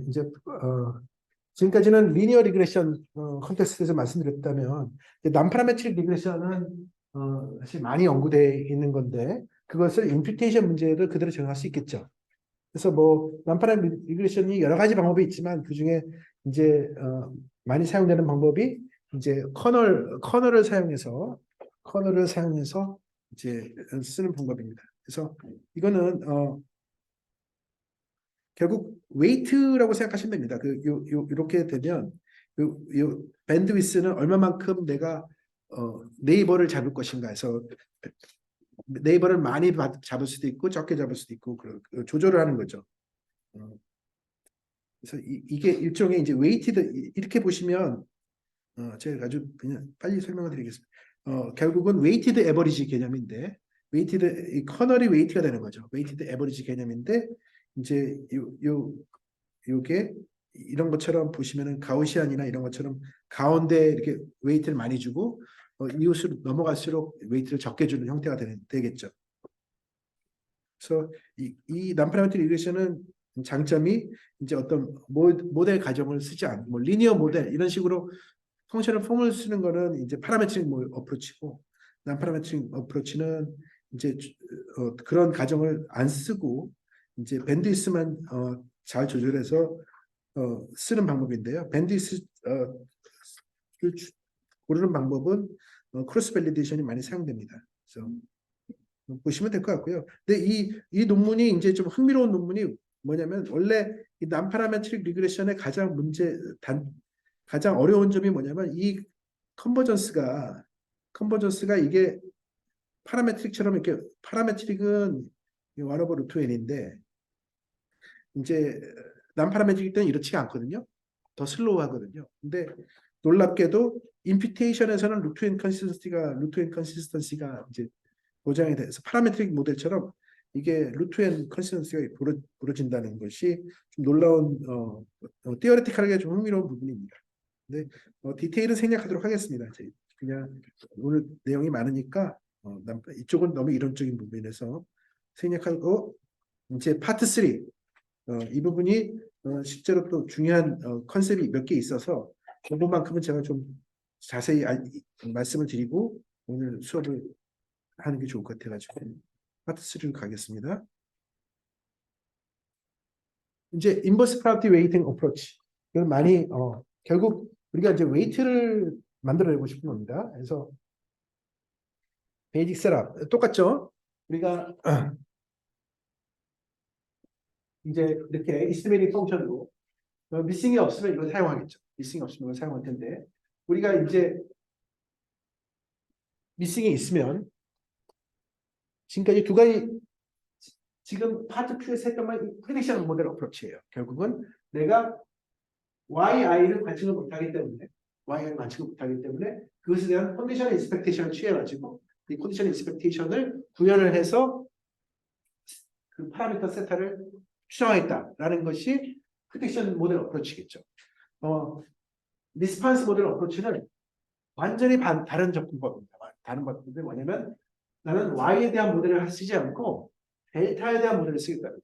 이제 지금까지는 리니어 리그레션 컨텍스트에서 말씀드렸다면 난파라메트릭 리그레션은 사실 많이 연구되어 있는 건데 그것을 임퓨테이션 문제를 그대로 적용할 수 있겠죠. 그래서 뭐 난파라메트릭 리그레션이 여러 가지 방법이 있지만 그 중에 이제 많이 사용되는 방법이 이제 커널을 사용해서 이제 쓰는 방법입니다. 그래서 이거는 결국 웨이트라고 생각하시면 됩니다. 이렇게 되면 요 밴드위스는 얼마만큼 내가 네이버를 잡을 것인가 해서 네이버를 많이 잡을 수도 있고 적게 잡을 수도 있고 조절을 하는 거죠. 그래서 이게 일종의 이제 웨이티드 이렇게 보시면 제가 아주 그냥 빨리 설명을 드리겠습니다. 결국은 웨이티드 에버리지 개념인데 이 커널이 웨이트가 되는 거죠. 웨이티드 에버리지 개념인데 이제 요게 이런 것처럼 보시면은 가우시안이나 이런 것처럼 가운데 이렇게 웨이트를 많이 주고 이웃으로 넘어갈수록 웨이트를 적게 주는 형태가 되겠죠. 그래서 이 난파라메트릭 리그레션은 장점이 이제 어떤 모델 가정을 쓰지 않고 뭐 리니어 모델 이런 식으로 펑셔널 폼을 쓰는 거는 이제 파라메트릭 어프로치고 난파라메트릭 어프로치는 이제 그런 가정을 안 쓰고 이제 밴드위스만 잘 조절해서 쓰는 방법인데요. 밴드위스 고르는 방법은 크로스 밸리데이션이 많이 사용됩니다. 그래서 보시면 될 것 같고요. 근데 이 논문이 이제 좀 흥미로운 논문이 뭐냐면 원래 이 난파라메트릭 리그레션의 가장 어려운 점이 뭐냐면 이 컨버전스가 이게 파라메트릭처럼 이렇게 파라메트릭은 원 오버 루트 n인데 이제 난파라메트릭 때는 이렇지가 않거든요. 더 슬로우하거든요. 근데 놀랍게도 임퓨테이션에서는 루트 앤 컨시스턴시가 이제 보장이 돼서 파라메트릭 모델처럼 이게 루트 앤 컨시스턴시가 부러진다는 것이 좀 놀라운 티어레티컬하게 좀 흥미로운 부분입니다. 근데 디테일은 생략하도록 하겠습니다. 그냥 오늘 내용이 많으니까 이쪽은 너무 이론적인 부분에서 생략하고 이제 파트 3 이 부분이 실제로 또 중요한 컨셉이 몇 개 있어서 그 부분만큼은 제가 좀 자세히 말씀을 드리고 오늘 수업을 하는 게 좋을 것 같아가지고 파트 3로 가겠습니다. 이제 인버스 프로버티 웨이팅 어프로치 이건 많이 결국 우리가 이제 웨이트를 만들어내고 싶은 겁니다. 그래서 베이직 셋업 똑같죠? 우리가 이제 이렇게 이스티메이팅 펑션으로 미싱이 없으면 이걸 사용하겠죠. 미싱이 없으면 이걸 사용할 텐데 우리가 이제 미싱이 있으면 지금까지 두 가지 지금 파트 2에서 했던 건 프레딕션 모델 어프로치예요. 결국은 내가 yi를 관측을 못하기 때문에 그것에 대한 컨디션 인스펙테이션을 취해가지고 이 컨디션 인스펙테이션을 구현을 해서 그 파라미터 세타를 추정하겠다라는 것이 프레딕션 모델 어프로치겠죠. 리스판스 모델 어프로치는 완전히 다른 접근법입니다. 다른 방법인데 뭐냐면 나는 Y에 대한 모델을 쓰지 않고 델타에 대한 모델을 쓰겠다.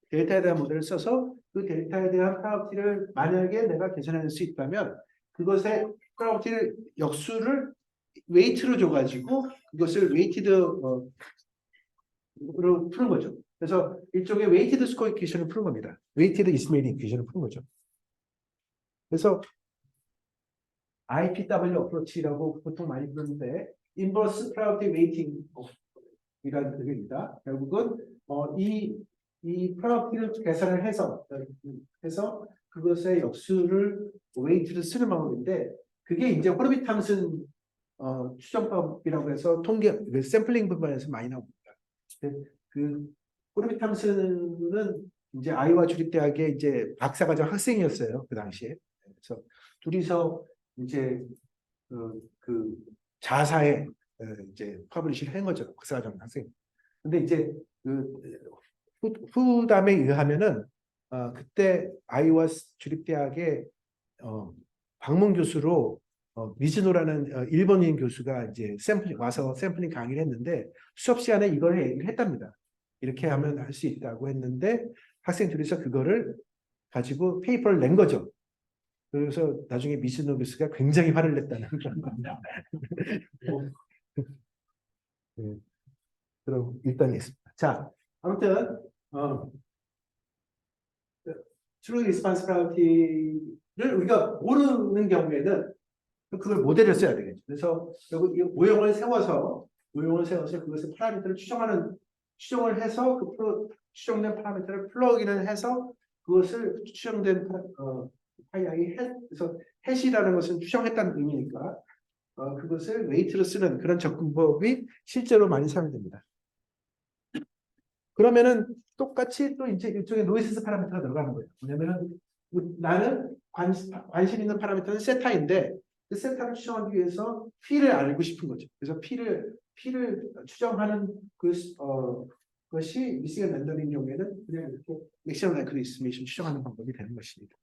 델타에 대한 모델을 써서 그 델타에 대한 프로버티를 만약에 내가 계산해낼 수 있다면 그것의 프로버티를 역수를 웨이트로 줘가지고 그것을 웨이티드로 푸는 거죠. 그래서 일종의 웨이티드 스코어 이퀘이션을 푸는 겁니다. 웨이티드 이스메이팅 이퀘이션을 푸는 거죠. 그래서 IPW 어프로치라고 보통 많이 부르는데 인버스 프라이오리티 웨이팅이라는 뜻입니다. 결국은 이 프라이오리티를 계산을 해서 그것의 역수를 웨이트를 쓰는 방법인데 그게 이제 호르비 탐슨 추정법이라고 해서 샘플링 부분에서 많이 나옵니다. 그 호르비 탐슨은 이제 아이오와 주립대학의 이제 박사과정 학생이었어요. 그 당시에. 그래서 둘이서 이제 그 자사에 이제 퍼블리시를 한 거죠. 박사과정 학생. 근데 이제 그 후담에 의하면은 그때 아이오와 주립대학의 방문 교수로 미즈노라는 일본인 교수가 이제 와서 샘플링 강의를 했는데 수업 시간에 이걸 얘기를 했답니다. 이렇게 하면 할 수 있다고 했는데 학생 둘이서 그거를 가지고 페이퍼를 낸 거죠. 그래서 나중에 미즈노 교수가 굉장히 화를 냈다는 그런 겁니다. 네, 그럼 일단 있습니다. 자, 아무튼 트루 리스폰시빌리티를 우리가 모르는 경우에는 그걸 모델을 써야 되겠죠. 그래서 이 모형을 세워서 그것을 파라미터를 추정을 해서 추정된 파라미터를 플러그인을 해서 그것을 추정된 파이양이 그래서 해시라는 것은 추정했다는 의미니까 그것을 웨이트로 쓰는 그런 접근법이 실제로 많이 사용됩니다. 그러면은 똑같이 또 이제 일종의 노이즈 파라미터가 들어가는 거예요. 뭐냐면은 나는 관심 있는 파라미터는 세타인데 그 세타를 추정하기 위해서 P를 알고 싶은 거죠. 그래서 P를 추정하는 것이 미시간 랜덤인 경우에는 그냥 이렇게 맥시멈 라이클리 에스티메이션 추정하는 방법이 되는 것입니다.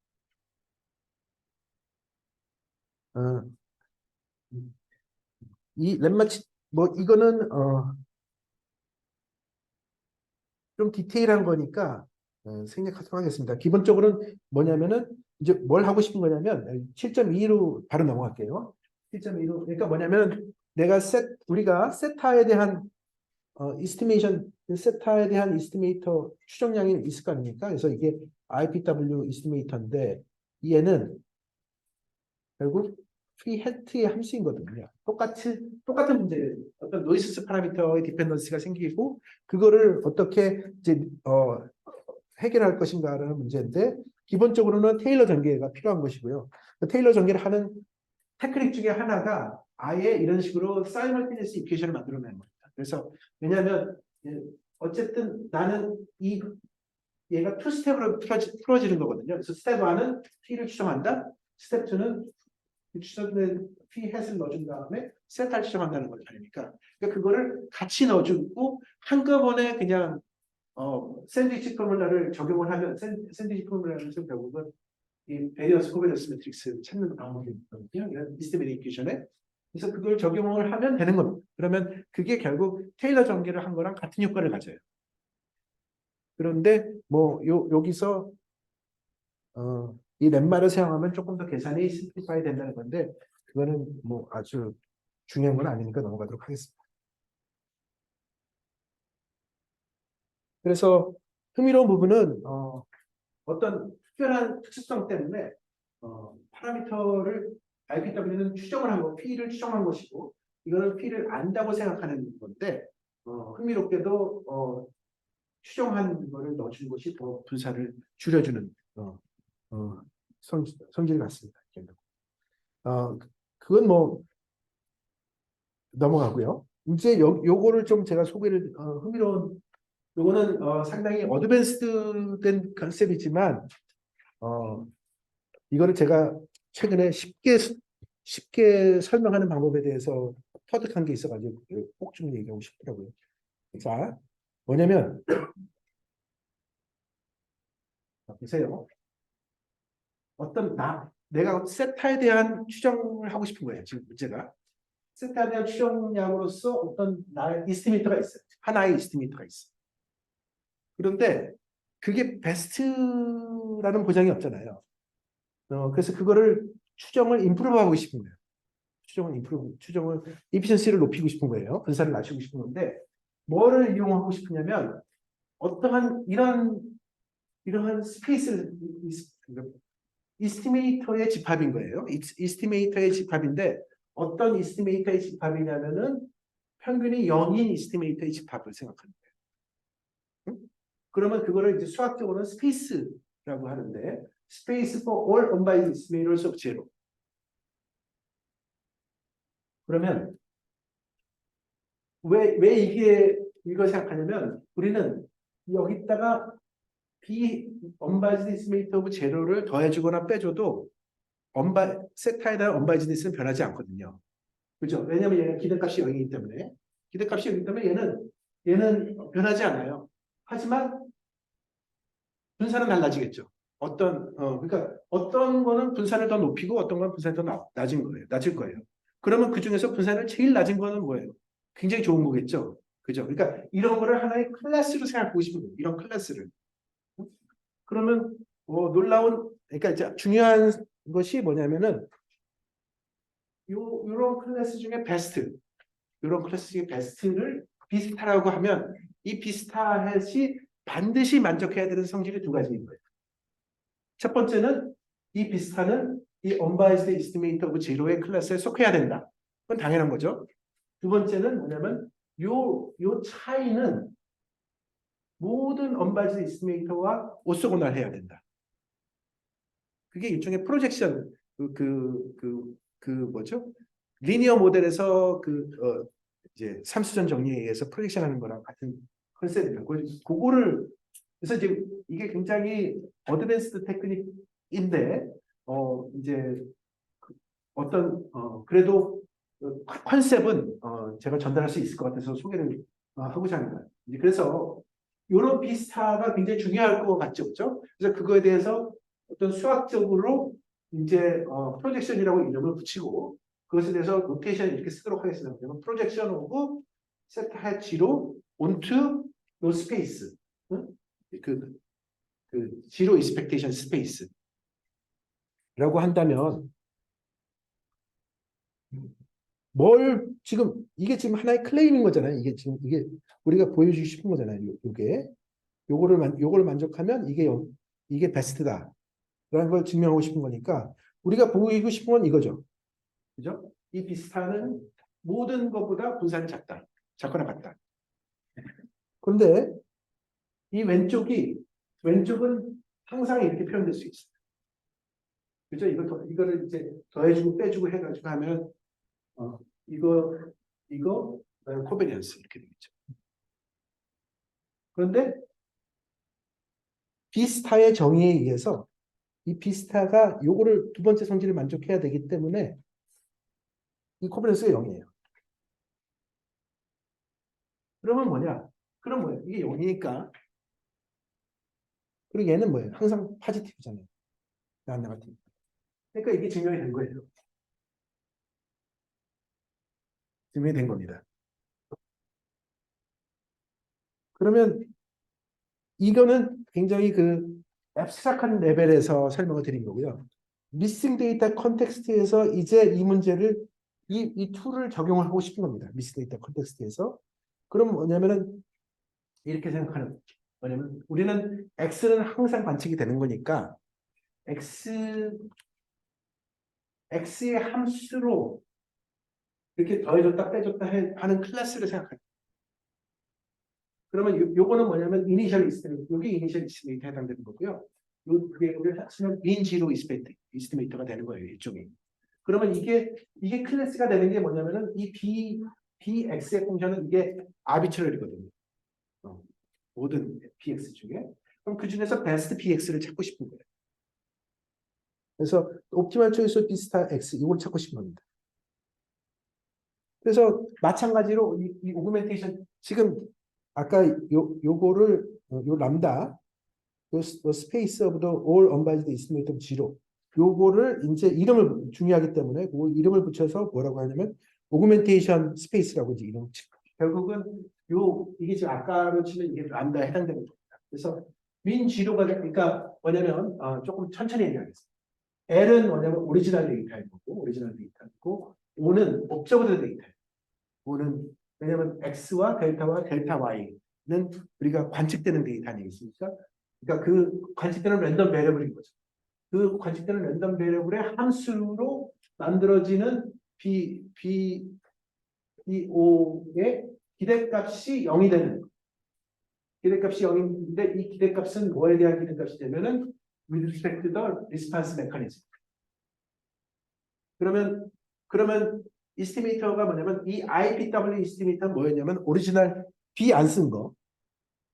이 렛마치 이거는 좀 디테일한 거니까 생략하도록 하겠습니다. 기본적으로는 뭐냐면은 이제 뭘 하고 싶은 거냐면 7.2로 바로 넘어갈게요. 7.2로 그러니까 뭐냐면 우리가 세타에 대한 세타에 대한 이스티메이터 추정량이 있을 거 아닙니까? 그래서 이게 IPW 이스티메이터인데 얘는 결국 프리 헤트의 함수이거든요. 똑같은 문제예요. 어떤 노이즈 파라미터의 디펜던스가 생기고 그거를 어떻게 이제 해결할 것인가라는 문제인데 기본적으로는 테일러 전개가 필요한 것이고요. 그 테일러 전개를 하는 테크닉 중에 하나가 아예 이런 식으로 사이멀티니스 이퀘이션을 만들어내는 겁니다. 그래서 왜냐하면 어쨌든 나는 얘가 투 스텝으로 풀어지는 거거든요. 그래서 스텝 1은 P를 추정한다. 스텝 2는 추정된 P 햇을 넣어준 다음에 세타를 추정한다는 걸 아닙니까? 그러니까 그거를 같이 넣어주고 한꺼번에 그냥 샌드위치 포뮬러를 적용을 하면 샌드위치 포뮬러는 결국은 이 베리어스 코베리어스 매트릭스 찾는 방법이 있거든요. 이런 이스테메리 이퀘이션에. 그래서 그걸 적용을 하면 되는 겁니다. 그러면 그게 결국 테일러 전개를 한 거랑 같은 효과를 가져요. 그런데 여기서 이 렛마를 사용하면 조금 더 계산이 심플리파이 된다는 건데 그거는 아주 중요한 건 아니니까 넘어가도록 하겠습니다. 그래서 흥미로운 부분은 어떤 특별한 특수성 때문에 파라미터를 IPW는 추정을 한 거, P를 추정한 것이고 이거는 P를 안다고 생각하는 건데 흥미롭게도 추정한 거를 넣어준 것이 더 분사를 줄여주는 성질 같습니다. 그건 넘어가고요. 이제 요거를 좀 제가 소개를 흥미로운 요거는 상당히 어드밴스드된 컨셉이지만 이거를 제가 최근에 쉽게 설명하는 방법에 대해서 터득한 게 있어가지고 꼭 좀 얘기하고 싶더라고요. 자, 뭐냐면 보세요. 내가 세타에 대한 추정을 하고 싶은 거예요. 지금 문제가. 세타에 대한 추정량으로서 어떤 나의 이스티메이터가 있어요. 하나의 이스티메이터가 있어요. 그런데 그게 베스트라는 보장이 없잖아요. 그래서 그거를 추정을 임프루브 하고 싶은 거예요. 추정을 이피션시를 높이고 싶은 거예요. 분산을 낮추고 싶은 건데 뭐를 이용하고 싶으냐면 어떠한 이러한 스페이스를 이스티메이터의 집합인 거예요. 이스티메이터의 집합인데 어떤 이스티메이터의 집합이냐면은 평균이 0인 이스티메이터의 집합을 생각하는 거예요. 그러면 그거를 이제 수학적으로는 스페이스라고 하는데 space for all unbiased estimators of zero. 그러면 왜 이걸 생각하냐면 우리는 여기다가 unbiased estimate of zero를 더해주거나 빼줘도 세타에 대한 unbiasedness는 변하지 않거든요. 그죠? 왜냐면 얘는 기대값이 0이기 때문에 얘는 변하지 않아요. 하지만 분산은 달라지겠죠. 그러니까 어떤 거는 분산을 더 높이고 어떤 건 분산을 더 낮을 거예요. 그러면 그 중에서 분산을 제일 낮은 거는 뭐예요? 굉장히 좋은 거겠죠. 그죠? 그러니까 이런 거를 하나의 클래스로 생각하고 싶은 거예요. 이런 클래스를. 그러면 놀라운, 그러니까 이제 중요한 것이 뭐냐면은 요런 클래스 중에 베스트, 요런 클래스 중에 베스트를 비스타라고 하면 이 비스타햇이 반드시 만족해야 되는 성질이 두 가지인 거예요. 첫 번째는 이 비스타는 이 unbiased estimate of zero의 클래스에 속해야 된다. 그건 당연한 거죠. 두 번째는 뭐냐면 요 차이는 모든 unbiased estimator와 오소고날 해야 된다. 그게 일종의 프로젝션 뭐죠? 리니어 모델에서 이제 삼수전 정리에 의해서 프로젝션하는 거랑 같은 컨셉이에요. 그거를 그래서 이제 이게 굉장히 어드밴스드 테크닉인데 이제 어떤 그래도 컨셉은 제가 전달할 수 있을 것 같아서 소개를 하고자 합니다. 이제 그래서 이런 비스타가 굉장히 중요할 것 같죠, 그렇죠? 그래서 그거에 대해서 어떤 수학적으로 이제 프로젝션이라고 이름을 붙이고 그것에 대해서 노테이션 이렇게 쓰도록 하겠습니다. 프로젝션 오브 세트 해치로 onto no space. 응? zero expectation space라고 한다면 뭘 지금 이게 지금 하나의 클레임인 거잖아요. 이게 지금 이게 우리가 보여주고 싶은 거잖아요. 요게 요거를 만족하면 이게 베스트다라는 걸 증명하고 싶은 거니까 우리가 보이고 싶은 건 이거죠. 그죠? 이 비슷한 모든 것보다 분산이 작거나 같다. 그런데 이 왼쪽은 항상 이렇게 표현될 수 있어요. 그죠? 이거를 이제 더해주고 빼주고 해가지고 하면 이거 코베니언스 이렇게 되겠죠. 그런데 비스타의 정의에 의해서 이 비스타가 요거를 두 번째 성질을 만족해야 되기 때문에 이 코베니언스가 0이에요. 그러면 뭐냐? 그럼 뭐예요? 이게 0이니까 그리고 얘는 뭐예요? 항상 파지티브잖아요. 안 네거티브. 그러니까 이게 증명이 된 거예요. 증명이 된 겁니다. 그러면 이거는 굉장히 앱스트랙한 레벨에서 설명을 드린 거고요. 미싱 데이터 컨텍스트에서 이제 이 문제를 이 툴을 적용을 하고 싶은 겁니다. 미싱 데이터 컨텍스트에서. 그럼 뭐냐면은 이렇게 생각하는 거죠. 뭐냐면 우리는 x는 항상 관측이 되는 거니까 x의 함수로 이렇게 더해줬다 빼줬다 하는 클래스를 생각합니다. 그러면 요거는 뭐냐면 이니셜 이스티메이터, 여기 이니셜 이스티메이터 해당되는 거고요. 그게 우리가 합치면 민지로 이스티메이터가 되는 거예요, 일종의. 그러면 이게 클래스가 되는 게 뭐냐면은 이 bx의 펑션은 이게 아비트러리거든요. 모든 bx 중에. 그럼 그 중에서 베스트 bx를 찾고 싶은 거예요. 그래서 옵티멀 초이스 비스타 x 이걸 찾고 싶은 겁니다. 그래서 마찬가지로 이 오그멘테이션 지금 아까 요거를 요 람다 요 스페이스 오브 더 all unbiased estimate of zero 요거를 이제 이름을 중요하기 때문에 그 이름을 붙여서 뭐라고 하냐면 오그멘테이션 스페이스라고 이제 이름 짓고 결국은 이게 지금 아까로 치면 이게 람다에 해당되는 겁니다. 그래서 민 지로가 그러니까 뭐냐면 조금 천천히 얘기하겠습니다. L은 뭐냐면 오리지널 데이터일 거고 오리지널 데이터고 O는 옵저버드 데이터. O는 왜냐면 X와 델타 Y는 우리가 관측되는 데이터 아니겠습니까? 그러니까 그 관측되는 랜덤 베리어블인 거죠. 그 관측되는 랜덤 베리어블의 함수로 만들어지는 BO의 기대값이 0이 되는 거예요. 기대값이 0인데 이 기대값은 뭐에 대한 기대값이 되면은 with respect to the response mechanism. 그러면 이스티메이터가 뭐냐면 이 IPW 이스티메이터는 뭐였냐면 오리지널 B 안 쓴 거.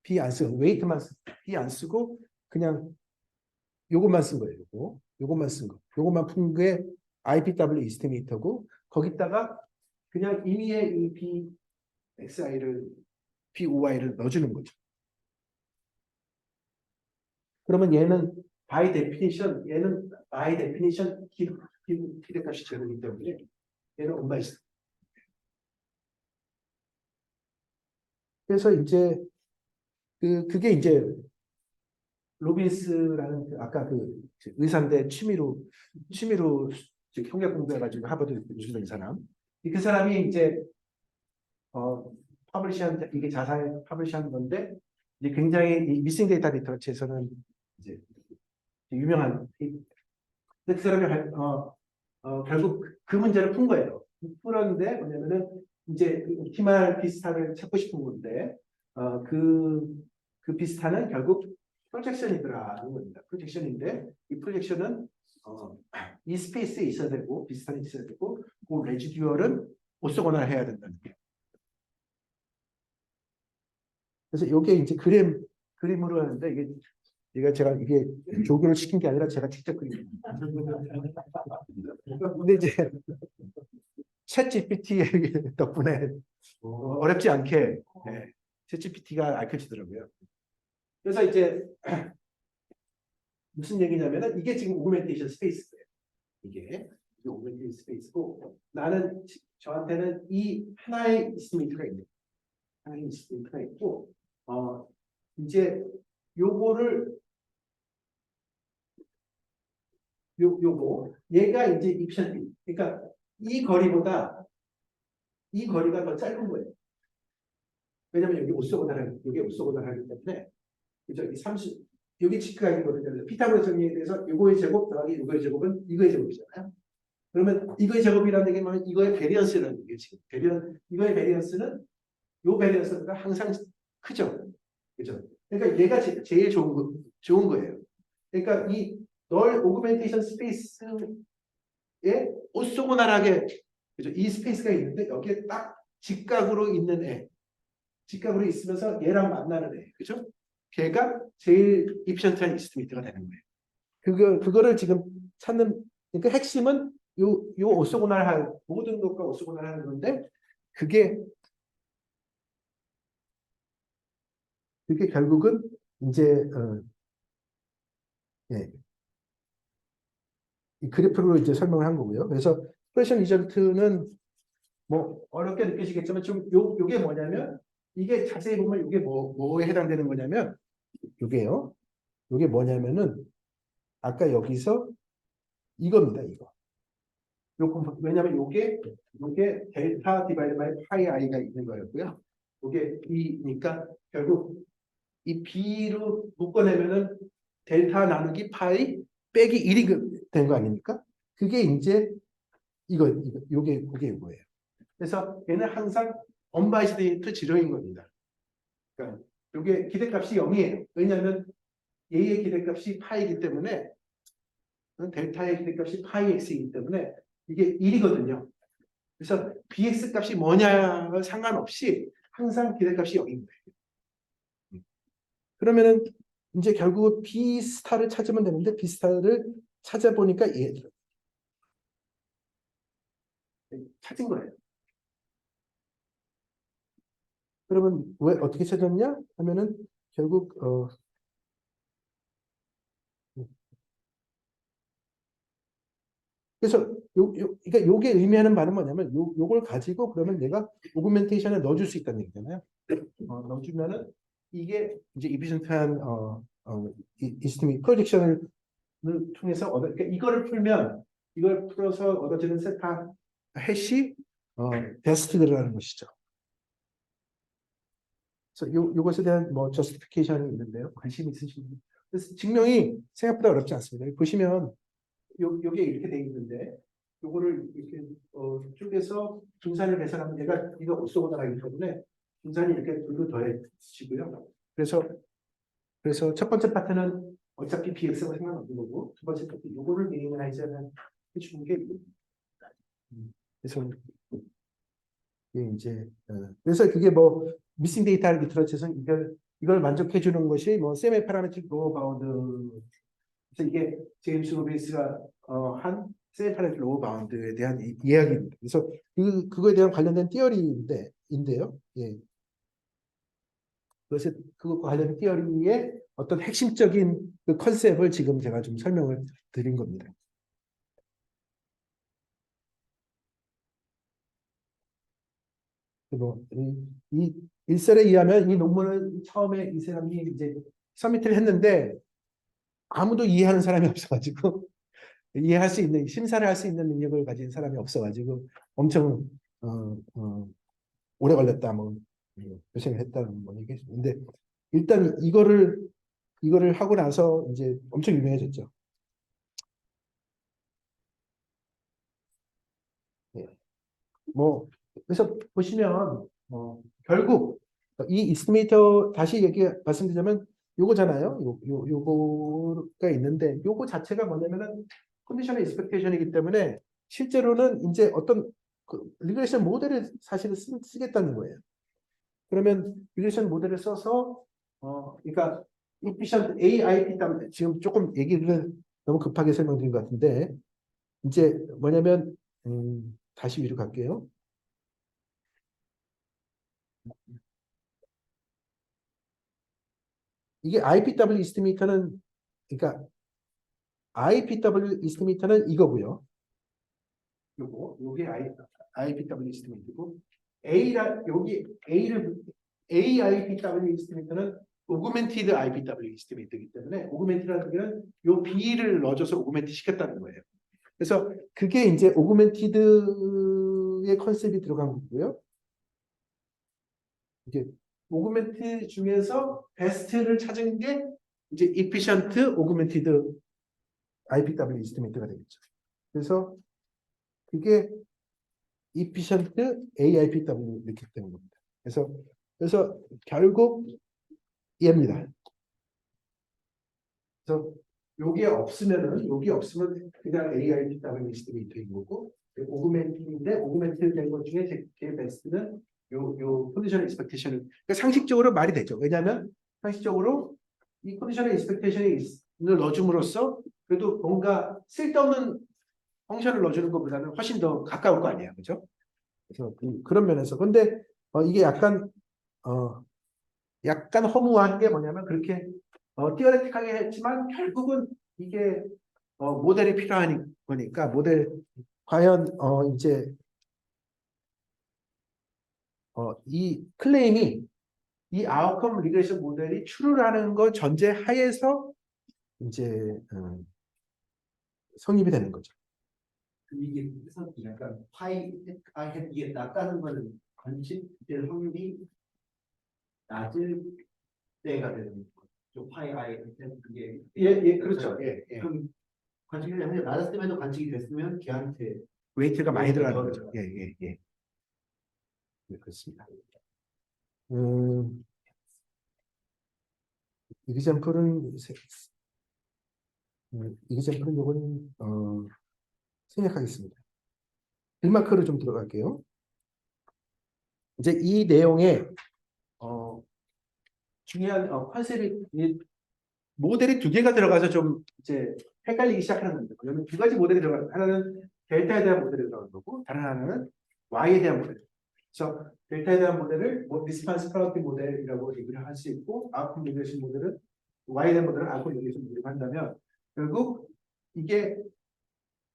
B 안 쓰고 웨이트만 B 안 쓰고 그냥 요것만 쓴 거예요. 요것만 쓴 거. 요것만 푼 게 IPW 이스티메이터고 거기다가 그냥 임의의 이 BXI를 BOI를 넣어주는 거죠. 그러면 얘는 by definition 기대값이 제로이기 때문에 얘는 unbiased. 그래서 이제 그게 이제 로빈스라는 아까 그 의사인데 취미로 통역 공부해가지고 하버드 주는 사람. 그 사람이 이제 퍼블리시한 이게 자사에 퍼블리시한 건데 이제 굉장히 이 미싱 데이터 리터처에서는 이제 유명한. 근데 그 사람이 결국 그 문제를 푼 거예요. 풀었는데 뭐냐면은 이제 그 옵티말 비스타를 찾고 싶은 건데 그 비스타는 결국 프로젝션이더라는 겁니다. 프로젝션인데 이 프로젝션은 이 스페이스에 있어야 되고 비스타는 있어야 되고 그 레지듀얼은 오소고날 해야 된다는 거예요. 그래서 이게 이제 그림으로 하는데 제가 이게 조교를 시킨 게 아니라 제가 직접 그린 거예요. 근데 이제 챗 GPT 덕분에 어렵지 않게 챗 GPT가 알려주더라고요. 그래서 이제 무슨 얘기냐면은 이게 지금 오그멘테이션 스페이스예요. 이게 오그멘테이션 스페이스고 저한테는 이 하나의 이스티메이트가 있는 하나의 이스티메이트가 있고 이제 요거를 요거 얘가 이제 입션 그러니까 이 거리보다 이 거리가 더 짧은 거예요. 왜냐면 여기 오쏘고달 하기 때문에 그죠? 이 30 여기 지크가 있는 거거든요. 피타고라스 정리에 대해서 요거의 제곱 더하기 요거의 제곱은 이거의 제곱이잖아요. 그러면 이거의 제곱이라는 얘기는 뭐냐면 이거의 베리언스라는 얘기예요. 지금 이거의 베리언스는 요 베리언스보다 항상 크죠. 그죠? 그러니까 얘가 제일 좋은 거예요. 그러니까 이 널 오그멘테이션 스페이스에 오쏘고달하게 그죠? 이 스페이스가 있는데 여기에 딱 직각으로 있는 애. 직각으로 있으면서 얘랑 만나는 애. 그죠? 걔가 제일 이피션트한 이스티메이트가 되는 거예요. 그거를 지금 찾는, 그러니까 핵심은 요 오쏘고날 할, 모든 것과 오쏘고날 하는 건데, 그게 결국은 이제, 예, 이 그래프로 이제 설명을 한 거고요. 그래서 프레션 리전트는 뭐 어렵게 느끼시겠지만 요게 뭐냐면, 이게 자세히 보면 이게 뭐에 해당되는 거냐면, 요게요. 요게 뭐냐면은, 아까 여기서 이겁니다, 이거. 왜냐면 요게 델타 디바이드 바이 파이 i가 있는 거였고요. 요게 b니까 결국 이 b로 묶어내면은 델타 나누기 파이 빼기 1이 된 거 아닙니까? 그게 이제 요게 이거예요. 그래서 얘는 항상 언바이스드 지로인 겁니다. 그러니까 요게 기대값이 0이에요. 왜냐하면 얘의 기대값이 파이이기 때문에 델타의 기대값이 파이 x이기 때문에 이게 1이거든요. 그래서 bx 값이 뭐냐와 상관없이 항상 기대값이 0인 거예요. 그러면은 이제 결국 b 스타를 찾으면 되는데 b 스타를 찾아보니까 찾은 거예요. 그러면 왜 어떻게 찾았냐 하면은 결국 그래서 그러니까 요게 의미하는 바는 뭐냐면 요걸 가지고 그러면 내가 오그멘테이션에 넣어줄 수 있다는 얘기잖아요. 넣어주면은 이게 이제 이피션트한 이스티미 프로젝션을 통해서 그러니까 이걸 풀어서 얻어지는 세타 해시 베스트라는 것이죠. 그래서 요것에 대한 뭐 저스티피케이션이 있는데요. 관심 있으신 분. 그래서 증명이 생각보다 어렵지 않습니다. 보시면 요게 이렇게 돼 있는데 요거를 이렇게 쭉에서 분산을 계산하면 얘가 이거 옥소고달하기 때문에 분산이 이렇게 둘로 더해지고요. 그래서 첫 번째 파트는 어차피 bx가 상관없는 거고 두 번째 파트 요거를 미니마이즈하는 해주는 게 그래서 이제 그래서 그게 뭐 미싱 데이터 리터러치에서 이걸 만족해 주는 것이 뭐 세미 파라메트릭 로어 바운드. 그래서 이게 제임스 로빈스가 한 세미 파라메트릭 로어 바운드에 대한 이야기입니다. 그래서 그거에 대한 관련된 인데요. 예. 그것에 그것과 관련된 티어리의 어떤 핵심적인 그 컨셉을 지금 제가 좀 설명을 드린 겁니다. 이 일설에 의하면 이 논문을 처음에 이 사람이 이제 서미트를 했는데 아무도 이해하는 사람이 없어가지고 이해할 수 있는 심사를 할 수 있는 능력을 가진 사람이 없어가지고 엄청 오래 걸렸다 뭐 고생을 했다는 뭐 얘기했는데 일단 이거를 하고 나서 이제 엄청 유명해졌죠. 예. 뭐 그래서 보시면 결국 이 이스티메이터 다시 얘기 말씀드리자면 요거잖아요. 요거가 있는데 요거 자체가 뭐냐면은 컨디셔널 익스펙테이션이기 때문에 실제로는 이제 어떤 리그레이션 모델을 사실은 쓰겠다는 거예요. 그러면 리그레이션 모델을 써서 그러니까 efficient AIP 때문에 지금 조금 얘기를 너무 급하게 설명드린 것 같은데 이제 뭐냐면 다시 위로 갈게요. 이게 IPW 이스티메이터는 그러니까 IPW 이스티메이터는 이거고요. 요게 IPW 이스티메이터고 여기 AIPW 이스티메이터는 오그멘티드 IPW 이스티메이터이기 때문에 오그멘티드라는 게 요 B를 넣어줘서 오그멘티 시켰다는 거예요. 그래서 그게 이제 오그멘티드의 컨셉이 들어간 거고요. 이제 오그멘트 중에서 베스트를 찾은 게 이제 efficient augmented IPW 이스티메이터가 되겠죠. 그래서 그게 efficient AIPW 이렇게 되는 겁니다. 그래서 결국 얘입니다. 그래서 여기 없으면 그냥 AIPW 이스티메이터인 거고 오그멘트인데 오그멘트 된 것 중에 제일 베스트는 요 컨디셔널 익스펙테이션을 그러니까 상식적으로 말이 되죠. 왜냐하면 상식적으로 이 컨디셔널 익스펙테이션을 넣어줌으로써 그래도 뭔가 쓸데없는 펑션을 넣어주는 것보다는 훨씬 더 가까울 거 아니에요, 그죠? 그래서 그런 면에서 근데 이게 약간 허무한 게 뭐냐면 그렇게 티어레틱하게 했지만 결국은 이게 모델이 필요한 거니까 모델 과연 이제 이 클레임이 이 아웃컴 리그레이션 모델이 추루라는 거 전제 하에서 이제 성립이 되는 거죠. 이게 그래서 약간 파이 이게 낮다는 거는 관측될 확률이 낮을 때가 되는 거죠. 파이 그게 예, 그렇죠. 예. 그럼 관측이 낮았음에도 관측이 됐으면 걔한테 웨이트가 많이 들어가는 거죠. 예. 네, 그렇습니다. 이기잼플은 요건 생략하겠습니다. 빅마크로 좀 들어갈게요. 이제 이 내용에 중요한 컨셉이 모델이 두 개가 들어가서 좀 이제 헷갈리기 시작하는 겁니다. 그러면 두 가지 모델이 들어가요. 하나는 델타에 대한 모델이 들어가는 거고 다른 하나는 Y에 대한 모델. 그래서 델타에 대한 모델을 리스판스 프로덕티 모델이라고 얘기를 할 수 있고 아웃컴 리그레이션 모델은 Y에 대한 모델은 아웃컴 리그레이션 모델을 한다면 결국 이게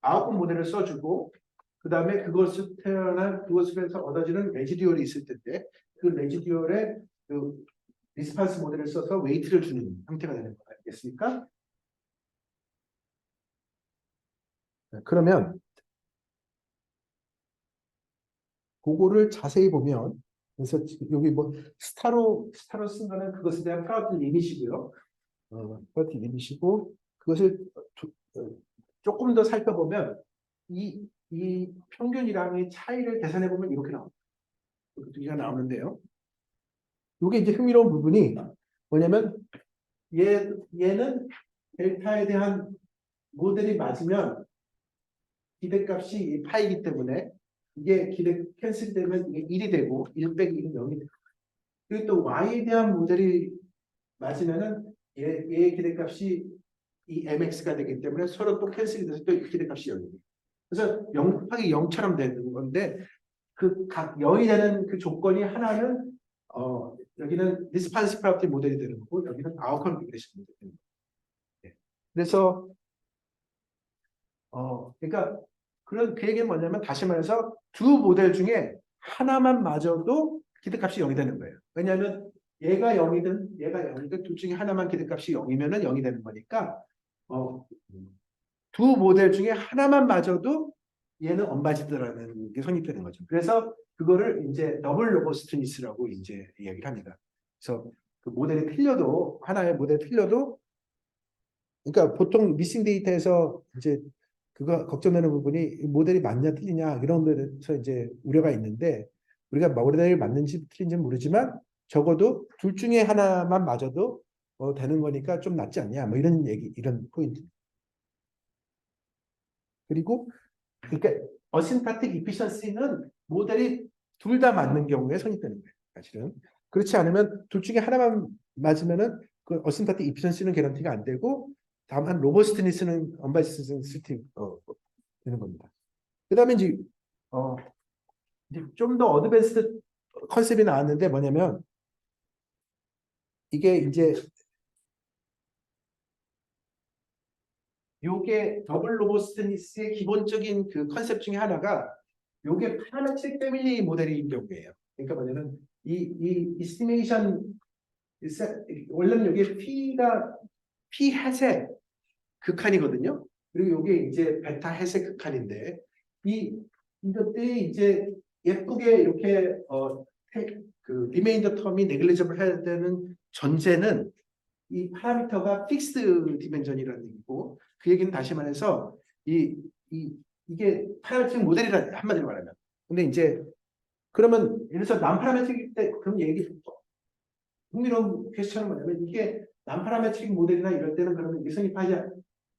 아웃컴 모델을 써주고 그 다음에 그것에서 얻어지는 레지듀얼이 있을 텐데 그 레지듀얼에 그 리스판스 모델을 써서 웨이트를 주는 형태가 되는 거 아니겠습니까? 그러면 그거를 자세히 보면 그래서 여기 뭐 스타로 쓴 거는 그것에 대한 프로덕트 리밋이고요. 프로덕트 리밋이고 그것을 조금 더 살펴보면 이 평균이랑의 차이를 계산해 보면 이렇게 나옵니다. 두 개가 나오는데요. 이게 이제 흥미로운 부분이 뭐냐면 얘는 델타에 대한 모델이 맞으면 기대값이 파이기 때문에 이게 기대 캔슬되면 이게 1이 되고 1 빼기 1은 0이 되고 그리고 또 y에 대한 모델이 맞으면은 얘의 기대값이 이 mx가 되기 때문에 서로 또 캔슬이 돼서 또 기대값이 0이 돼요. 그래서 0 곱하기 0처럼 되는 건데 그 각 0이 되는 그 조건이 하나는 여기는 리스판스 프로덕티 모델이 되는 거고 여기는 아웃컴 리그레이션 모델이 되는 거예요. 네. 그래서 그러니까 그 얘기는 뭐냐면 다시 말해서 두 모델 중에 하나만 맞아도 기대값이 0이 되는 거예요. 왜냐하면 얘가 0이든 둘 중에 하나만 기대값이 0이면은 0이 되는 거니까 어, 두 모델 중에 하나만 맞아도 얘는 언바이스드라는 게 성립되는 거죠. 그래서 그거를 이제 더블 로버스트니스라고 이제 이야기를 합니다. 그래서 그 모델이 틀려도 하나의 모델이 틀려도 그러니까 보통 미싱 데이터에서 이제 그거 걱정되는 부분이 이 모델이 맞냐 틀리냐 이런 데서 이제 우려가 있는데 우리가 모델이 맞는지 틀린지는 모르지만 적어도 둘 중에 하나만 맞아도 되는 거니까 좀 낫지 않냐 뭐 이런 얘기 이런 포인트. 그리고 그러니까 어신타틱 이피션시는 모델이 둘 다 맞는 경우에 성립되는 거예요. 사실은 그렇지 않으면 둘 중에 하나만 맞으면은 그 어신타틱 이피션시는 개런티가 안 되고 다만 로버스트니스는 언바이스드 되는 겁니다. 그다음에 이제 좀 더 어드밴스드 컨셉이 나왔는데 뭐냐면 이게 이제 요게 더블 로버스트니스의 기본적인 그 컨셉 중에 하나가 요게 파라메트릭 패밀리 모델인 경우예요. 그러니까 뭐냐면 이 이스티메이션 원래는 이게 P 햇의 극한이거든요. 그리고 이게 이제 베타 햇의 극한인데 이 이것들이 이제 예쁘게 이렇게 그 리메인더 텀이 네글리저블 해야 되는 전제는 이 파라미터가 픽스드 디멘전이라는 얘기고 그 얘기는 다시 말해서 이게 파라메트릭 모델이라 한마디로 말하면 근데 이제 그러면 예를 들어서 난파라메트릭 때 그럼 얘기 흥미로운 퀘스천은 뭐냐면 이게 난파라메트릭 모델이나 이럴 때는 그러면 이게 성립하지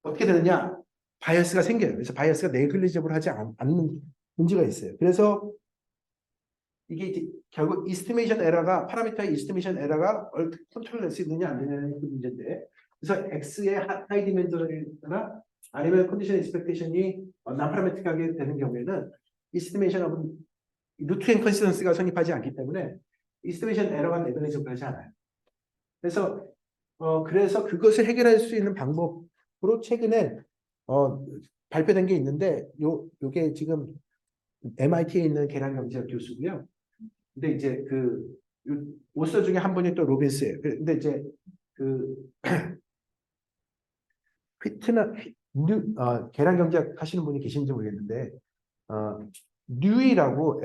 어떻게 되느냐 바이어스가 생겨요. 그래서 바이어스가 네글리저블 하지 않는 문제가 있어요. 그래서 이게 이제 결국 이스티메이션 에러가 파라미터의 이스티메이션 에러가 컨트롤될 수 있느냐 안 되느냐는 그 문제인데 그래서 X의 하이 디멘전이나 아니면 컨디션 익스펙테이션이 난파라메트릭하게 되는 경우에는 이스티메이션 오브 루트 앤 컨시스턴스가 성립하지 않기 때문에 이스티메이션 에러가 네글리저블 하지 않아요. 그래서 그것을 해결할 수 있는 방법으로 최근에 발표된 게 있는데 요게 지금 MIT에 있는 계량경제학 교수고요. 근데 이제 그 오서 중에 한 분이 또 로빈스예요. 근데 이제 그 휘트나 계량 경제학 하시는 분이 계신지 모르겠는데 뉴이라고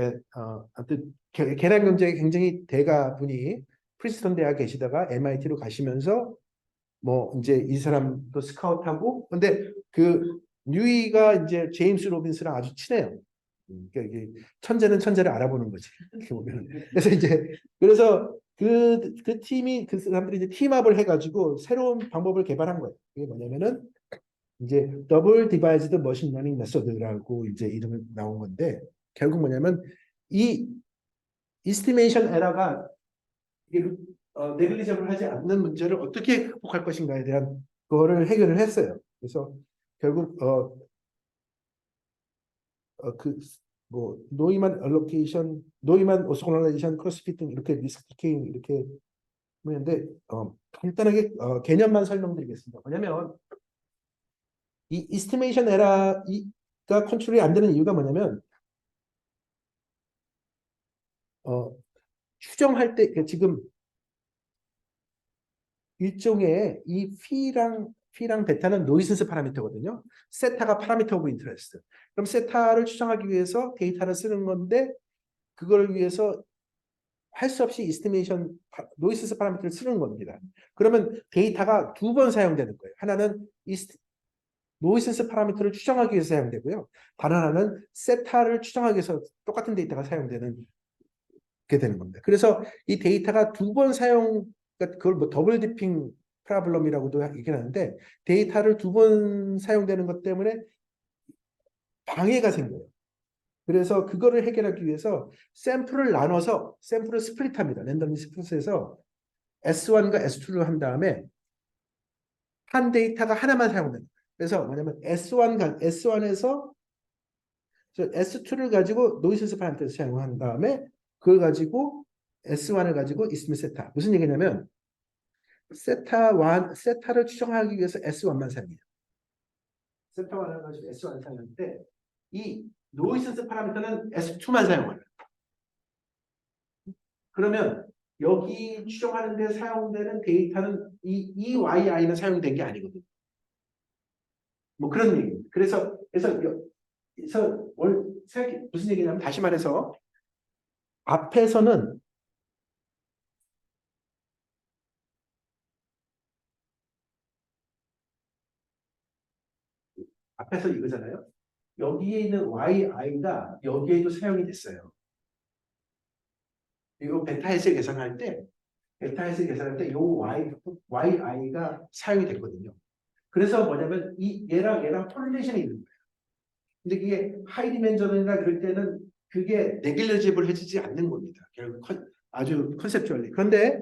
아무튼 계량 경제의 굉장히 대가 분이 프린스턴 대학 계시다가 MIT로 가시면서 뭐 이제 이 사람도 스카우트하고 근데 그 뉴이가 이제 제임스 로빈스랑 아주 친해요. 그러니까 이게 천재는 천재를 알아보는 거지. 이렇게 보면. 그래서 이제 그래서 그 팀이 그 사람들이 이제 팀업을 해가지고 새로운 방법을 개발한 거예요. 이게 뭐냐면은 이제 더블 디바이스드 머신 러닝 메소드라고 이제 이름이 나온 건데 결국 뭐냐면 이 이스티메이션 에러가 이게 네글리저블 하지 않는 문제를 어떻게 극복할 것인가에 대한 거를 해결을 했어요. 그래서 결국 그 노이만 알로케이션, 노이만 오소코널라이제이션, 크로스피팅 이렇게 리스크케인 이렇게 했는데 간단하게 개념만 설명드리겠습니다. 뭐냐면 이 이스티메이션 에러가 컨트롤이 안 되는 이유가 뭐냐면 추정할 때 지금 일종의 이 P랑 베타는 노이센스 파라미터거든요. 세타가 파라미터 오브 인터레스트. 그럼 세타를 추정하기 위해서 데이터를 쓰는 건데 그걸 위해서 할 수 없이 이스티메이션 노이센스 파라미터를 쓰는 겁니다. 그러면 데이터가 두 번 사용되는 거예요. 하나는 노이센스 파라미터를 추정하기 위해서 사용되고요. 다른 하나는 세타를 추정하기 위해서 똑같은 데이터가 사용되는 게 되는 겁니다. 그래서 이 데이터가 두 번 그러니까 그걸 뭐 더블 디핑 프라블럼이라고도 얘기를 하는데 데이터를 두 번 사용되는 것 때문에 방해가 생겨요. 그래서 그거를 해결하기 위해서 샘플을 스플릿합니다. 랜덤리 스플릿해서 S1과 S2를 한 다음에 한 데이터가 하나만 사용됩니다. 그래서 뭐냐면 S1에서 S2를 가지고 노이즈 파라미터를 사용한 다음에 그걸 가지고 S1을 가지고 있으면 세타. 무슨 얘기냐면 세타를 추정하기 위해서 S1만 사용해요. 세타1을 가지고 S1을 사용하는데 이 노이즈 파라미터는 S2만 사용해요. 그러면 여기 추정하는 데 사용되는 데이터는 이 YI는 사용된 게 아니거든요. 뭐 그런 얘기입니다. 그래서 생각해 무슨 얘기냐면 다시 말해서 앞에서는 앞에서 이거잖아요. 여기에 있는 yi가 여기에도 사용이 됐어요. 이거 베타에서 계산할 때 요 yi가 사용이 됐거든요. 그래서 뭐냐면 얘랑 콜리션이 있는 거예요. 근데 그게 하이 디멘전이나 그럴 때는 그게 네글리지블 해지지 않는 겁니다. 결국 아주 컨셉주얼리. 그런데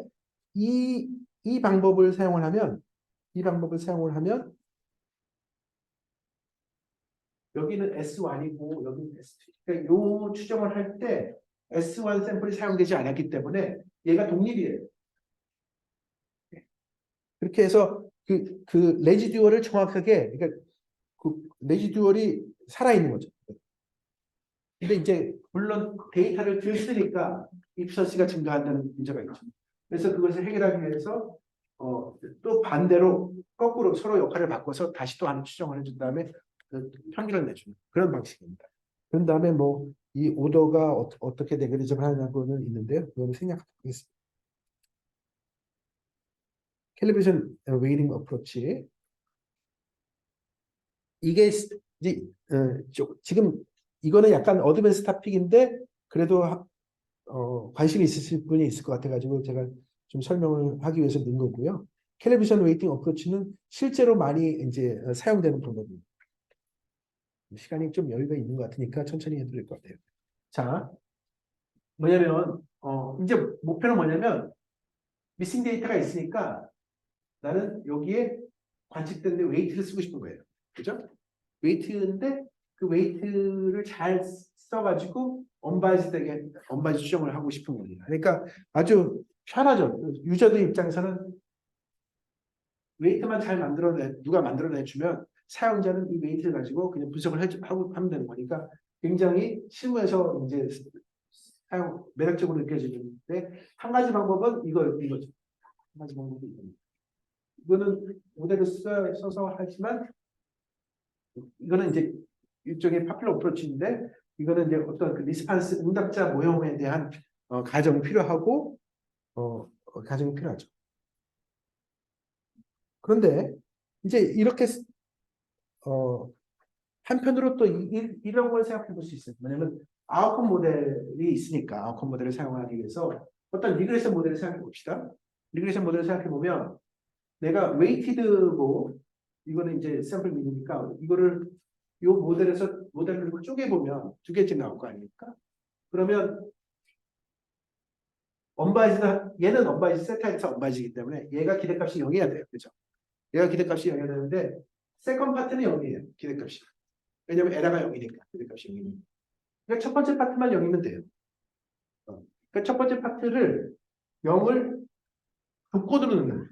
이 방법을 사용을 하면 여기는 S1이고 여기는 S2. 그러니까 요 추정을 할 때 S1 샘플이 사용되지 않았기 때문에 얘가 독립이에요. 그렇게 해서 그 레지듀얼을 정확하게 그러니까 그 레지듀얼이 살아있는 거죠. 근데 이제 물론 데이터를 들 쓰니까 입선시가 증가한다는 문제가 있죠. 그래서 그것을 해결하기 위해서 또 반대로 거꾸로 서로 역할을 바꿔서 다시 또 한 추정을 해준 다음에 그 평균을 내주는 그런 방식입니다. 그런 다음에 뭐 이 오더가 어떻게 네글리지블 하냐고는 있는데요. 그거는 생략하겠습니다. 캘리브레이션 웨이팅 어프로치 이게 이제 지금 이거는 약간 어드밴스 토픽인데 그래도 관심이 있으실 분이 있을 것 같아가지고 제가 좀 설명을 하기 위해서 넣은 거고요. 캘리브레이션 웨이팅 어프로치는 실제로 많이 이제 사용되는 방법입니다. 시간이 좀 여유가 있는 것 같으니까 천천히 해도 될 것 같아요. 자, 뭐냐면 이제 목표는 뭐냐면 미싱 데이터가 있으니까 나는 여기에 관측된 웨이트를 쓰고 싶은 거예요. 그죠? 웨이트인데 그 웨이트를 잘 써가지고 언바이즈 추정을 하고 싶은 겁니다. 그러니까 아주 편하죠. 유저들 입장에서는 웨이트만 잘 누가 만들어내주면 사용자는 이 웨이트를 가지고 그냥 분석을 하고 하면 되는 거니까 굉장히 실무에서 이제 매력적으로 느껴지는데 한 가지 방법은 이거죠. 한 가지 방법이 이겁니다. 이거는 모델을 써서 하지만 이거는 이제 일종의 파퓰러 어프로치인데 이거는 이제 어떤 그 리스판스 응답자 모형에 대한 가정이 필요하고 가정이 필요하죠. 그런데 이제 이렇게 한편으로 또 이런 걸 생각해 볼 수 있어요. 뭐냐면 아웃컴 모델이 있으니까 아웃컴 모델을 사용하기 위해서 어떤 리그레션 모델을 생각해 봅시다. 리그레션 모델을 생각해 보면 내가 웨이티드고 이거는 이제 샘플 미니니까 이거를 이 모델을 쪼개보면 두 개째 나올 거 아닙니까? 그러면 얘는 언바이즈 세타에서 언바이즈이기 때문에 얘가 기대값이 0이어야 돼요. 그죠? 얘가 기대값이 0이어야 되는데 세컨 파트는 0이에요. 기대값이. 왜냐면 에라가 0이니까 기대값이 0이니까. 그러니까 첫 번째 파트만 0이면 돼요. 그러니까 첫 번째 파트를 0을 북코드로 넣는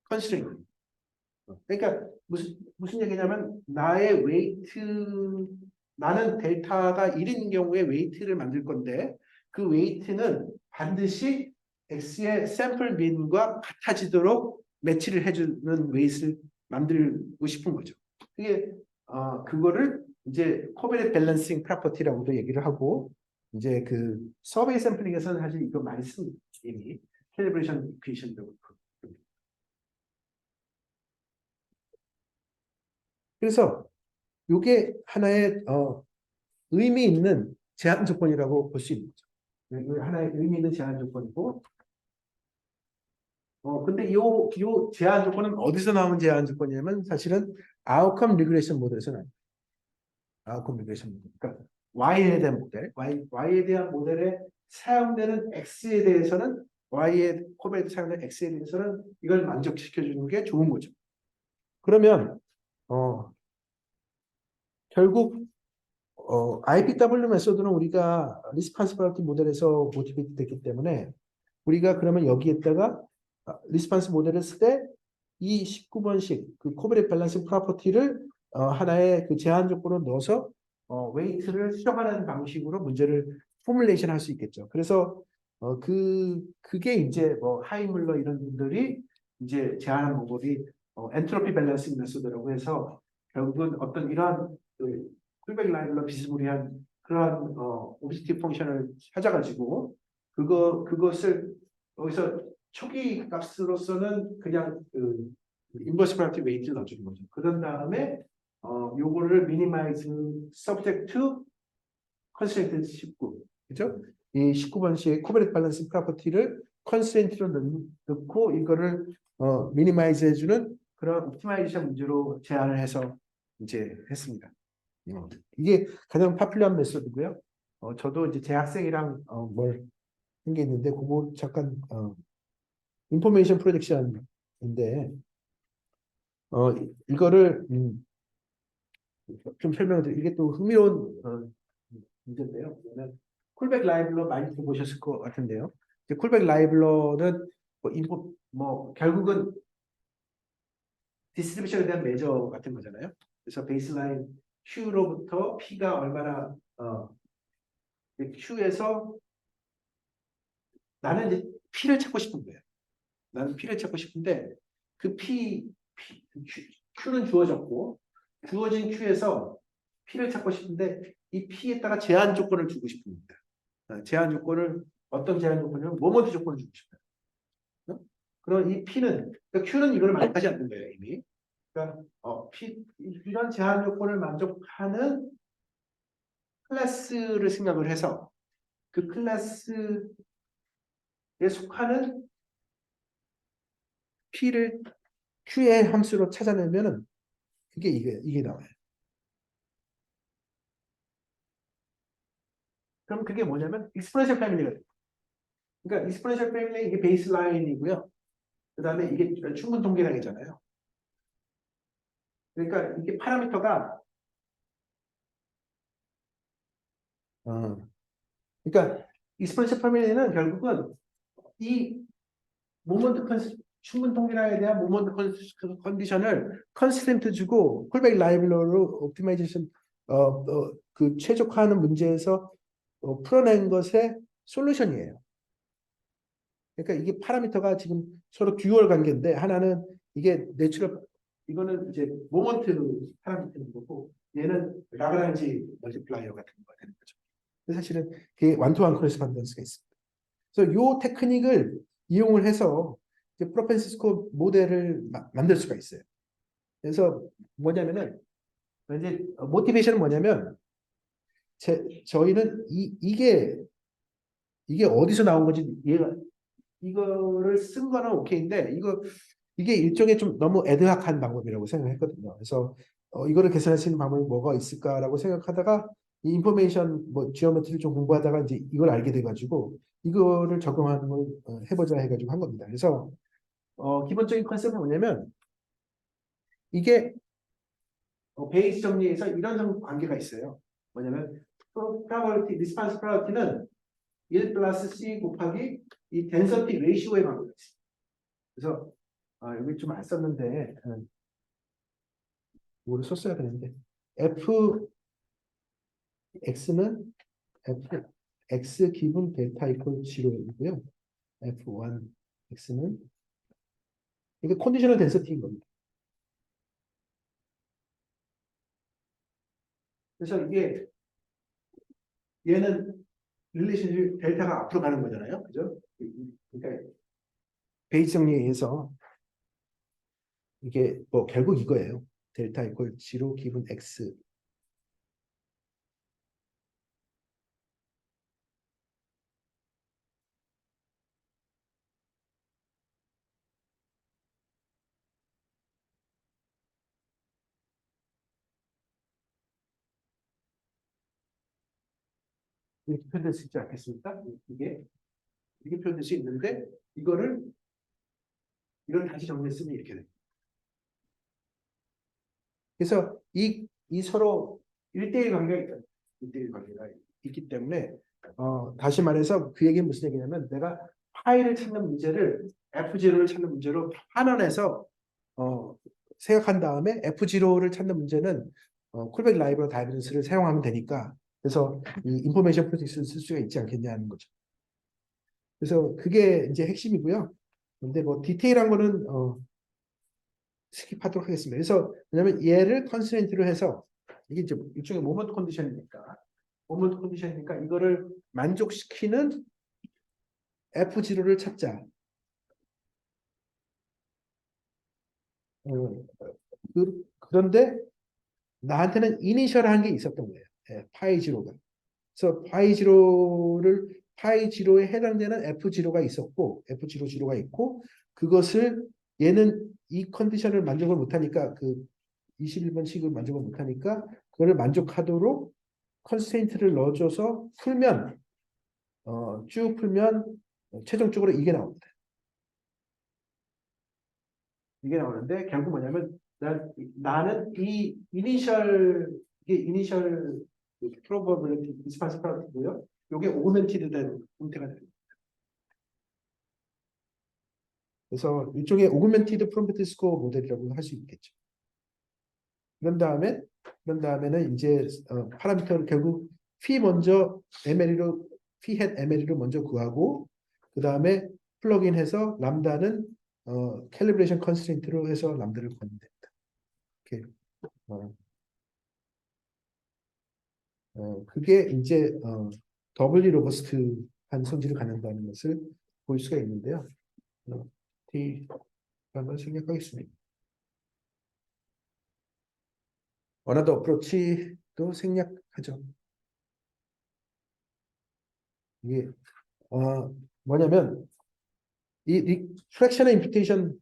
컨스트레인트. 그러니까 무슨 얘기냐면 나는 델타가 1인 경우에 웨이트를 만들 건데 그 웨이트는 반드시 X의 샘플 민과 같아지도록 매치를 해주는 웨이트를 만들고 싶은 거죠. 그거를 이제 코베렛 밸런싱 프로퍼티라고도 얘기를 하고 이제 그 서베이 샘플링에서는 사실 이거 많이 씁니다. 이미 캘리브레이션 이퀘이션도 그렇고. 그래서 이게 하나의 의미 있는 제한 조건이라고 볼 수 있는 거죠. 이거 하나의 의미 있는 제한 조건이고, 근데 요 제한 조건은 어디서 나온 제한 조건이냐면 사실은 아웃컴 리그레이션 모델에서 나옵니다. 아웃컴 리그레이션 모델. 그러니까 Y에 대한 모델, Y에 대한 모델에 사용되는 X에 대해서는 Y의 코베에 사용되는 X에 대해서는 이걸 만족시켜주는 게 좋은 거죠. 그러면 결국 IPW 메소드는 우리가 리스판시빌리티 모델에서 모티베이트 됐기 때문에 우리가 그러면 여기에다가 리스판스 모델을 쓸 때 이 19번식 그 코베렛 밸런싱 프로퍼티를 하나의 그 제한 조건으로 넣어서 웨이트를 수정하는 방식으로 문제를 포뮬레이션 할 수 있겠죠. 그래서 그게 이제 뭐 하이물러 이런 분들이 이제 제안한 방법이 엔트로피 밸런싱 메소드라고 해서 결국은 어떤 이러한 콜백 라이브러리 비스무리한 그러한 오브젝티브 펑션을 찾아가지고 그것을 여기서 초기 값으로서는 그냥 인버스 프로덕트 웨이트를 넣어주는 거죠. 그런 다음에 요거를 미니마이즈 subject to constraint 19, 그죠? 이 19번씩 코베렛 밸런스 프로퍼티를 컨스트레인트로 넣고 이거를 미니마이즈 해주는 그런 옵티마이제이션 문제로 제안을 해서 이제 했습니다. 이게 가장 파퓰러한 메소드고요. 저도 이제 제 학생이랑 뭘 한 게 있는데 그거 잠깐 인포메이션 프로젝션인데 이거를 좀 설명을 드릴게요. 이게 또 흥미로운 문제인데요. 그러면 콜백 라이블러 많이 보셨을 것 같은데요. 이제 콜백 라이블러는 결국은 디스트리뷰션에 대한 매저 같은 거잖아요. 그래서 베이스라인 Q로부터 P가 얼마나 Q에서 나는 이제 P를 찾고 싶은 거예요. 나는 P를 찾고 싶은데 그 Q는 주어졌고 주어진 Q에서 P를 찾고 싶은데 이 P에다가 제한 조건을 주고 싶습니다. 제한 조건을 어떤 제한 조건이냐면 모먼트 조건을 주고 싶어요. 그럼 이 P는 그러니까 Q는 이걸 만족하지 않는 거예요 이미. 그러니까 이런 제한 조건을 만족하는 클래스를 생각을 해서 그 클래스에 속하는 P를 Q의 함수로 찾아내면은 이게 나와요. 그럼 그게 뭐냐면 익스포넨셜 패밀리가 돼요. 그러니까 익스포넨셜 패밀리 이게 베이스라인이고요. 그 다음에 이게 충분 통계량이잖아요. 그러니까 이게 파라미터가 그러니까 익스포넨셜 패밀리는 결국은 이 모먼트 충분 통계량에 대한 모먼트 컨디션을 컨스턴트 주고 콜백 라이블러로 옵티마이제이션 그 최적화하는 문제에서 풀어낸 것의 솔루션이에요. 그러니까 이게 파라미터가 지금 서로 듀얼 관계인데 하나는 이게 내추럴 이거는 이제 모먼트 파라미터인 거고 얘는 라그랑지 멀티플라이어 같은 거가 되는 거죠. 사실은 그게 완투원 코레스pondence가 있습니다. 그래서 이 테크닉을 이용을 해서 이제 프로펜시스코 모델을 만들 수가 있어요. 그래서 뭐냐면은 이제 모티베이션은 뭐냐면 저희는 이게 어디서 나온 건지 이거를 쓴 거는 오케이인데 이게 일종의 좀 너무 애드학한 방법이라고 생각했거든요. 그래서 이거를 개선할 수 있는 방법이 뭐가 있을까라고 생각하다가 이 인포메이션 지오메트리를 좀 공부하다가 이제 이걸 알게 돼가지고 이거를 적용하는 걸 해보자 해가지고 한 겁니다. 그래서 기본적인 컨셉은 뭐냐면 이게 베이스 정리에서 이런 관계가 있어요. 뭐냐면 probability, response probability는 1 플러스 C 곱하기 이 density ratio의 관계가 있어요. 그래서 여기 좀 안 썼는데 이거를 썼어야 되는데 Fx는 X 기분 델타 이퀄 0이고요. F1 X는 이게 컨디셔널 덴서티인 겁니다. 그래서 이게 얘는 릴레이션십 델타가 앞으로 가는 거잖아요. 그죠? 그러니까 베이스 정리에 의해서 이게 결국 이거예요. 델타 이퀄 0 기분 X 이렇게 표현될 수 있지 않겠습니까? 이게 표현될 수 있는데 이걸 다시 정리했으면 이렇게 돼요. 그래서 이 서로 1대1 관계가 있다. 1대1 관계가 있기 때문에 다시 말해서 그 얘기는 무슨 얘기냐면 내가 파이를 찾는 문제를 F0를 찾는 문제로 환원해서 생각한 다음에 F0를 찾는 문제는 콜백 라이브러리 다이버전스를 사용하면 되니까 그래서 이 인포메이션 프로젝트를 쓸 수가 있지 않겠냐는 거죠. 그래서 그게 이제 핵심이고요. 근데 뭐 디테일한 거는 스킵하도록 하겠습니다. 그래서 왜냐하면 얘를 컨스트레인트로 해서 이게 이제 일종의 모먼트 컨디션이니까 이거를 만족시키는 F0를 찾자. 그런데 나한테는 이니셜한 게 있었던 거예요. 예, 파이 지로가. 그래서 파이 지로에 해당되는 F0가 있었고 F00가 있고 그것을 얘는 이 컨디션을 만족을 못하니까 그 21번 식을 만족을 못하니까 그거를 만족하도록 컨스트레인트를 넣어줘서 쭉 풀면 최종적으로 이게 나옵니다. 이게 나오는데 결국 뭐냐면 나는 이 이니셜 프로버빌리티 리스판스 프로버빌리티고요. 이게 오그멘티드 된 형태가 됩니다. 그래서 일종의 오그멘티드 프로베빌리티 스코어 모델이라고 할 수 있겠죠. 그런 다음에는 이제 파라미터를 결국 phi hat MLE로 먼저 구하고 그 다음에 플러그인해서 람다는 캘리브레이션 컨스트레인트로 해서 람다를 구하면 됩니다. 이렇게 그게 이제 더블리 로버스트한 성질을 갖는다는 것을 볼 수가 있는데요. T 한번 생략하겠습니다. 어나더 어프로치도 생략하죠. 이게 뭐냐면 이 프랙션의 임퓨테이션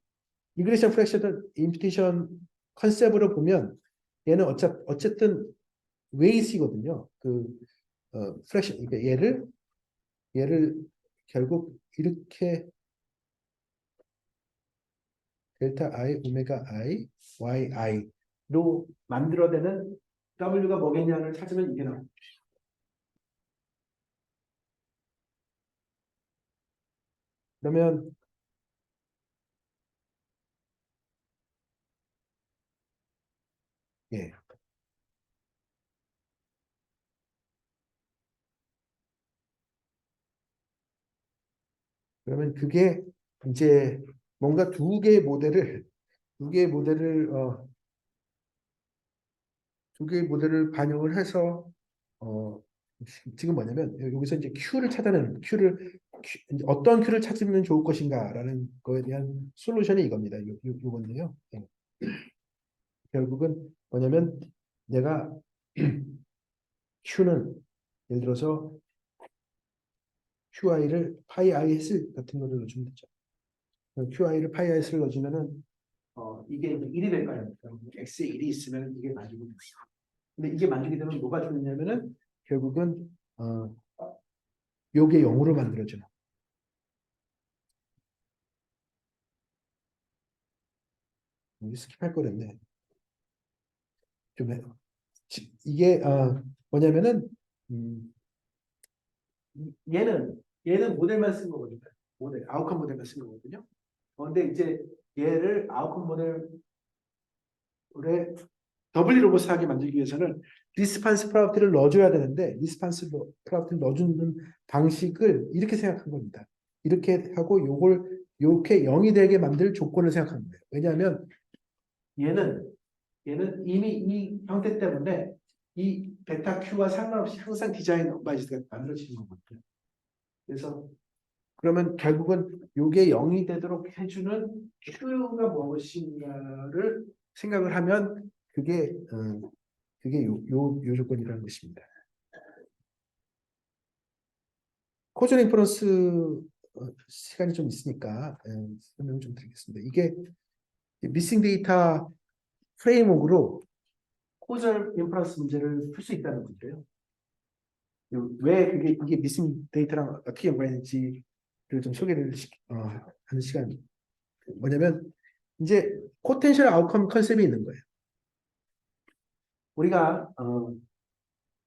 리그레션 프랙션의 임퓨테이션 컨셉으로 보면 얘는 어쨌든 웨이스거든요. 프랙션 그러니까 얘를 결국 이렇게 델타 I 오메가 I YI로 만들어내는 W가 뭐겠냐를 찾으면 이게 나옵니다. 그러면 예. 그러면 그게 이제 뭔가 두 개의 모델을 반영을 해서 지금 뭐냐면 여기서 이제 Q를 찾아내는 이제 어떤 Q를 찾으면 좋을 것인가라는 거에 대한 솔루션이 이겁니다. 요건데요. 예. 결국은 뭐냐면 내가 Q는 예를 들어서 QI를 파이 IS 같은 거를 넣어주면 되죠. QI를 파이 IS를 넣어주면은 이게 1이 될 거 아닙니까? X에 1이 있으면 이게 만족이 됩니다. 근데 이게 만족이 되면 뭐가 좋느냐면은 결국은 요게 0으로 만들어져요. 스킵할 거랬네. 좀 해요. 이게 뭐냐면은 얘는 모델만 쓴 거거든요. 아웃컴 모델만 쓴 거거든요. 근데 이제 얘를 아웃컴 모델에 더블리 로버스하게 만들기 위해서는 리스판스 프로퍼티를 넣어줘야 되는데 리스판스 프로퍼티를 넣어주는 방식을 이렇게 생각한 겁니다. 이렇게 하고 이렇게 0이 되게 만들 조건을 생각한 거예요. 왜냐하면 얘는 이미 이 형태 때문에 이 베타 Q와 상관없이 항상 디자인 언바이스가 만들어지는 거거든요. 그래서 그러면 결국은 이게 0이 되도록 해주는 Q가 무엇인가를 생각을 하면 그게 요 조건이라는 것입니다. 코전 인퍼런스 시간이 좀 있으니까 설명을 좀 드리겠습니다. 이게 미싱 데이터 프레임워크로 코전 인퍼런스 문제를 풀 수 있다는 문제예요. 왜 이게 미싱 데이터랑 어떻게 연관있는지를 좀 소개를 하는 시간. 뭐냐면 이제 포텐셜 아웃컴 컨셉이 있는 거예요. 우리가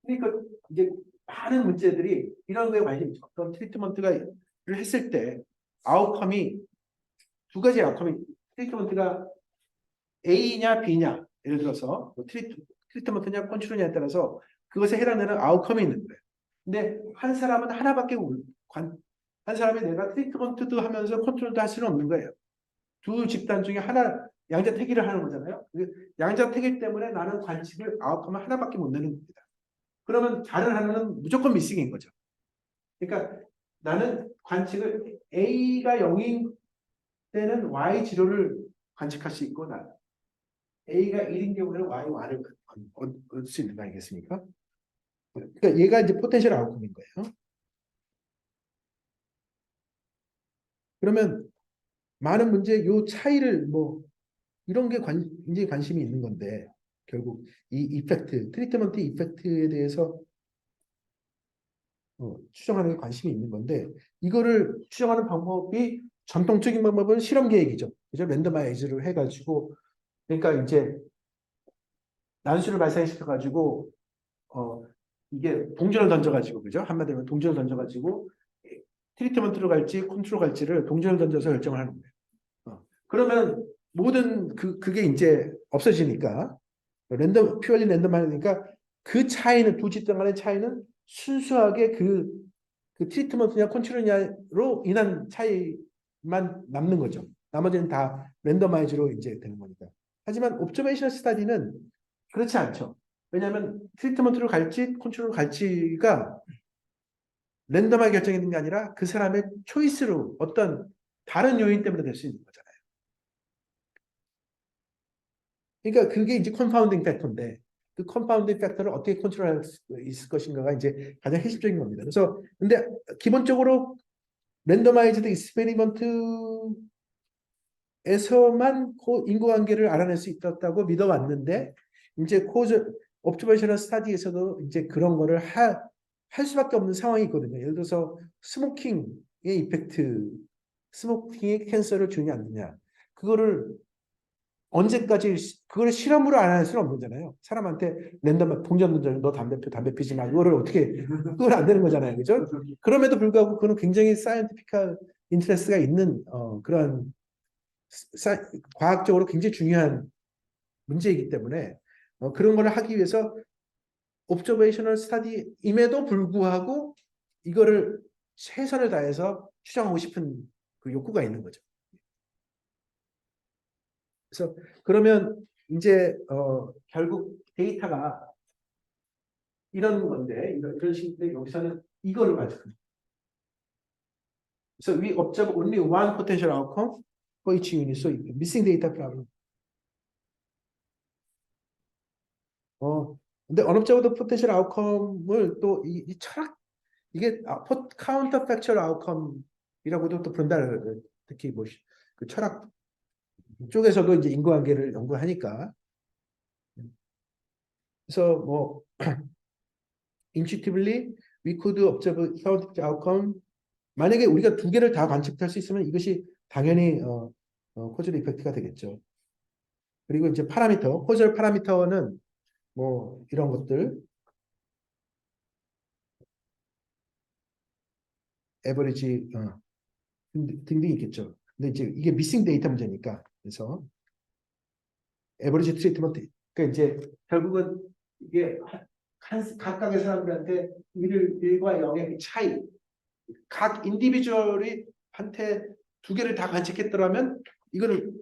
그러니까 이제 많은 문제들이 이런 거에 관심이 있죠. 어떤 트리트먼트를 했을 때 아웃컴이 두 가지 아웃컴이 트리트먼트가 A냐 B냐 예를 들어서 뭐 트리트먼트냐 컨트롤냐에 따라서 그것에 해당되는 아웃컴이 있는 거예요. 근데 한 사람은 하나밖에 한 사람이 내가 트리트먼트도 하면서 컨트롤도 할 수는 없는 거예요. 두 집단 중에 하나 양자택일을 하는 거잖아요. 양자택일 때문에 나는 관측을 아웃컴을 하나밖에 못 내는 겁니다. 그러면 다른 하나는 무조건 미싱인 거죠. 그러니까 나는 관측을 A가 0인 때는 Y0를 관측할 수 있고 A가 1인 경우에는 Y1을 얻을 수 있는 거 아니겠습니까? 그러니까 얘가 이제 포텐셜 아웃컴인 거예요. 그러면 많은 문제 요 차이를 뭐 이런 게 굉장히 관심이 있는 건데 결국 이 이펙트, 트리트먼트 이펙트에 대해서 추정하는 게 관심이 있는 건데 이거를 추정하는 방법이 전통적인 방법은 실험 계획이죠. 그죠? 랜더마이즈를 해가지고 그러니까 이제 난수를 발생시켜가지고 이게 동전을 던져가지고 그죠? 한마디로 동전을 던져가지고 트리트먼트로 갈지 컨트롤 갈지를 동전을 던져서 결정을 하는 거예요. 그러면 모든 그게 이제 없어지니까 퓨어리 랜덤하니까 그 차이는 두 집단 간의 차이는 순수하게 그 트리트먼트냐 컨트롤냐로 인한 차이만 남는 거죠. 나머지는 다 랜더마이즈로 이제 되는 거니까. 하지만 옵저베이셔널 스타디는 그렇지 않죠. 왜냐하면 트리트먼트로 갈지 컨트롤로 갈지가 랜덤하게 결정되는 게 아니라 그 사람의 초이스로 어떤 다른 요인 때문에 될 수 있는 거잖아요. 그러니까 그게 이제 컨파운딩 팩터인데 그 컨파운딩 팩터를 어떻게 컨트롤할 수 있을 것인가가 이제 가장 핵심적인 겁니다. 그래서 근데 기본적으로 랜더마이즈드 익스페리먼트에서만 인과관계를 알아낼 수 있었다고 믿어왔는데 이제 옵저베이셔널 스타디에서도 이제 그런 거를 할 수밖에 없는 상황이 있거든요. 예를 들어서 스모킹의 이펙트, 스모킹의 캔서를 주느냐 안 주느냐 그거를 언제까지 그걸 실험으로 안 할 수는 없는 거잖아요. 사람한테 랜덤 동전 던져 너 담배 피지 마. 이거를 어떻게 그건 안 되는 거잖아요. 그죠? 그럼에도 불구하고 그는 굉장히 사이언티피컬 인트레스가 있는 그런 과학적으로 굉장히 중요한 문제이기 때문에 그런 걸 하기 위해서 옵저베이셔널 스타디임에도 불구하고 이거를 최선을 다해서 추정하고 싶은 그 욕구가 있는 거죠. 그래서 그러면 이제 결국 데이터가 이런 건데 이런 식인데 여기서는 이거를 가지고 그래서 we observe only one potential outcome for each unit. So missing data problem. 근데 unobserved potential outcome을 또 이 철학 이게 counterfactual outcome이라고도 또 부른다. 특히 뭐 그 철학 쪽에서도 이제 인과관계를 연구하니까 그래서 뭐 intuitively we could observe scientific outcome 만약에 우리가 두 개를 다 관측할 수 있으면 이것이 당연히 코즈럴 이펙트가 되겠죠. 그리고 이제 파라미터, 코즈럴 파라미터는 뭐 이런 것들 에버리지 등등이 있겠죠. 근데 이제 이게 미싱 데이터 문제니까 그래서 에버리지 트리트먼트 그러니까 이제 결국은 이게 각각의 사람들한테 1과 0의 차이 각 인디비주얼이 한테 두 개를 다 관측했더라면 이거는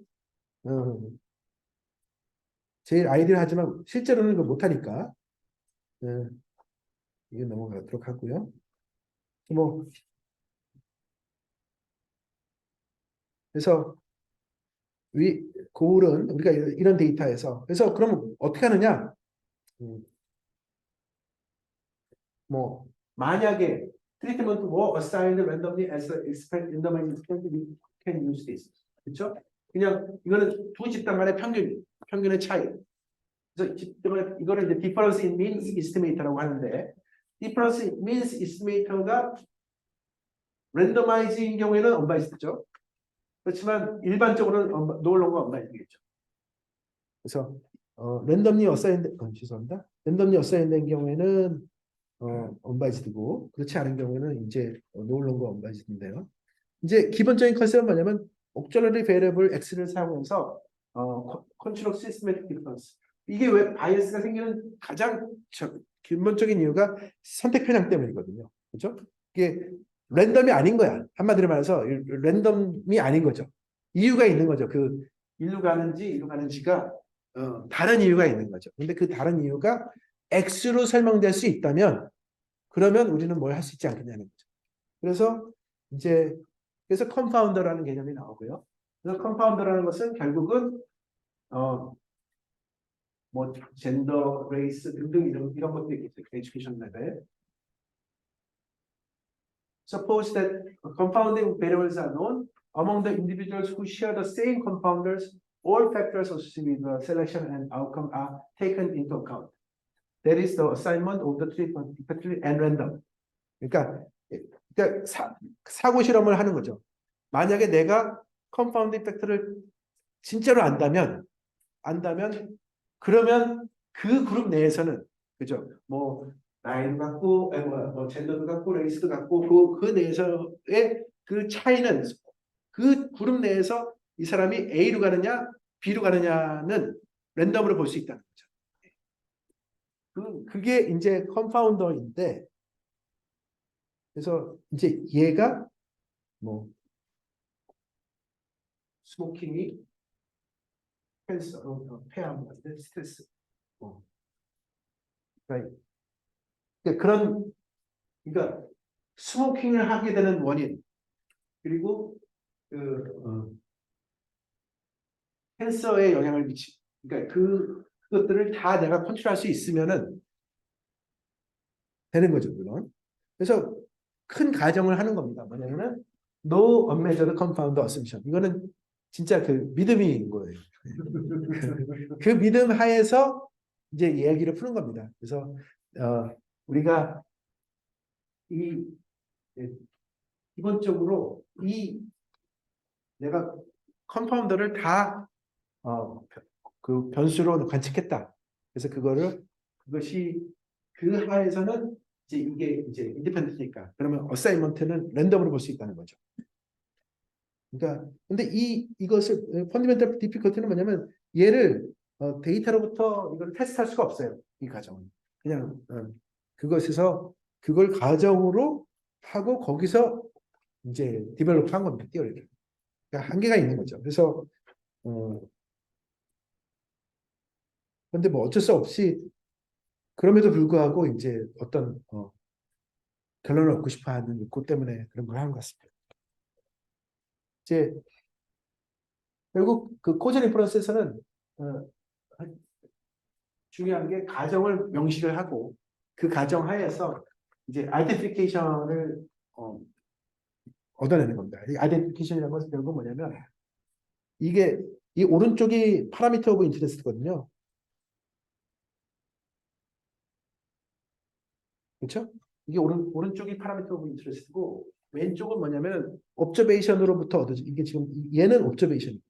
제일 아이디어하지만 실제로는 그거 못하니까 이거 넘어가도록 하고요. 뭐 그래서 고울은 우리가 이런 데이터에서 그래서 그럼 어떻게 하느냐? 뭐 만약에 treatment were assigned randomly as expect in the experiment, we can use this. 그렇죠? 그냥 이거는 두 집단 간의 평균의 차이. 그래서 이거를 이제 difference in means estimate라고 하는데 difference in means estimate가 randomize인 경우에는 unbiased죠. 그렇지만 일반적으로는 노을론과 unbiased겠죠. 그래서 랜덤리 어사인된 죄송합니다. 랜덤리 어사인된 경우에는 언바이즈드고 그렇지 않은 경우에는 이제 노을론과 언바이즈드인데요. 이제 기본적인 컨셉은 뭐냐면 옥절러리 베리어블 X를 사용해서 컨트롤 시스테매틱 디퍼런스 이게 왜 바이어스가 생기는 가장 기본적인 이유가 선택 편향 때문이거든요. 그렇죠? 이게 랜덤이 아닌 거야. 한마디로 말해서 랜덤이 아닌 거죠. 이유가 있는 거죠. 그 일로 가는지 일로 가는지가 다른 이유가 있는 거죠. 근데 그 다른 이유가 x로 설명될 수 있다면 그러면 우리는 뭘 할 수 있지 않겠냐는 거죠. 그래서 이제 그래서 컴파운더라는 개념이 나오고요. 그래서 컴파운더라는 것은 결국은 뭐 젠더, 레이스 등등 이런 것도 있겠죠. 에듀케이션 레벨. Suppose that confounding variables are known among the individuals who share the same confounders. All factors associated with the selection and outcome are taken into account. That is the assignment of the treatment effectively and random. 그러니까 사고 실험을 하는 거죠. 만약에 내가 confounding 팩터를 진짜로 안다면 그러면 그 그룹 내에서는 그죠? 뭐 나이도 같고, 뭐 젠더도 같고, 레이스도 같고 그 내에서의 그 차이는 그 그룹 내에서 이 사람이 A로 가느냐 B로 가느냐는 랜덤으로 볼 수 있다는 거죠. 그게 이제 컴파운더인데 그래서 이제 얘가 뭐 스모킹이 캔서, 폐암, 스트레스 그러니까 그러니까 스모킹을 하게 되는 원인 그리고 캔서에 영향을 미치 그러니까 그것들을 다 내가 컨트롤할 수 있으면은 되는 거죠, 물론. 그래서 큰 가정을 하는 겁니다. 뭐냐면은 no unmeasured confound assumption. 이거는 진짜 그 믿음인 거예요. 그 믿음 하에서 이제 얘기를 푸는 겁니다. 그래서 우리가 기본적으로 내가 컴파운더를 다 그 변수로 관측했다. 그래서 그것이 그 하에서는 이게 이제 인디펜던트니까 그러면 어사이먼트는 랜덤으로 볼 수 있다는 거죠. 그러니까 근데 이것을 펀더멘털 디피컬티는 뭐냐면 얘를 데이터로부터 이걸 테스트할 수가 없어요. 이 과정은 그냥 그것에서 그걸 가정으로 하고 거기서 이제 디벨롭한 겁니다. 띠어리를. 그러니까 한계가 있는 거죠. 그래서 근데 뭐 어쩔 수 없이 그럼에도 불구하고 이제 어떤 결론을 얻고 싶어하는 욕구 때문에 그런 걸 하는 것 같습니다. 이제 결국 그 코전 인퍼런스에서는 중요한 게 가정을 명시를 하고 그 가정 하에서 이제 아이덴티피케이션을 얻어내는 겁니다. 이 아이덴티피케이션이라는 것은 결국 뭐냐면 이게 이 오른쪽이 파라미터 오브 인터레스트거든요. 그렇죠? 이게 오른쪽이 파라미터 오브 인터레스트고 왼쪽은 뭐냐면 옵저베이션으로부터 얻어지 이게 지금 얘는 옵저베이션.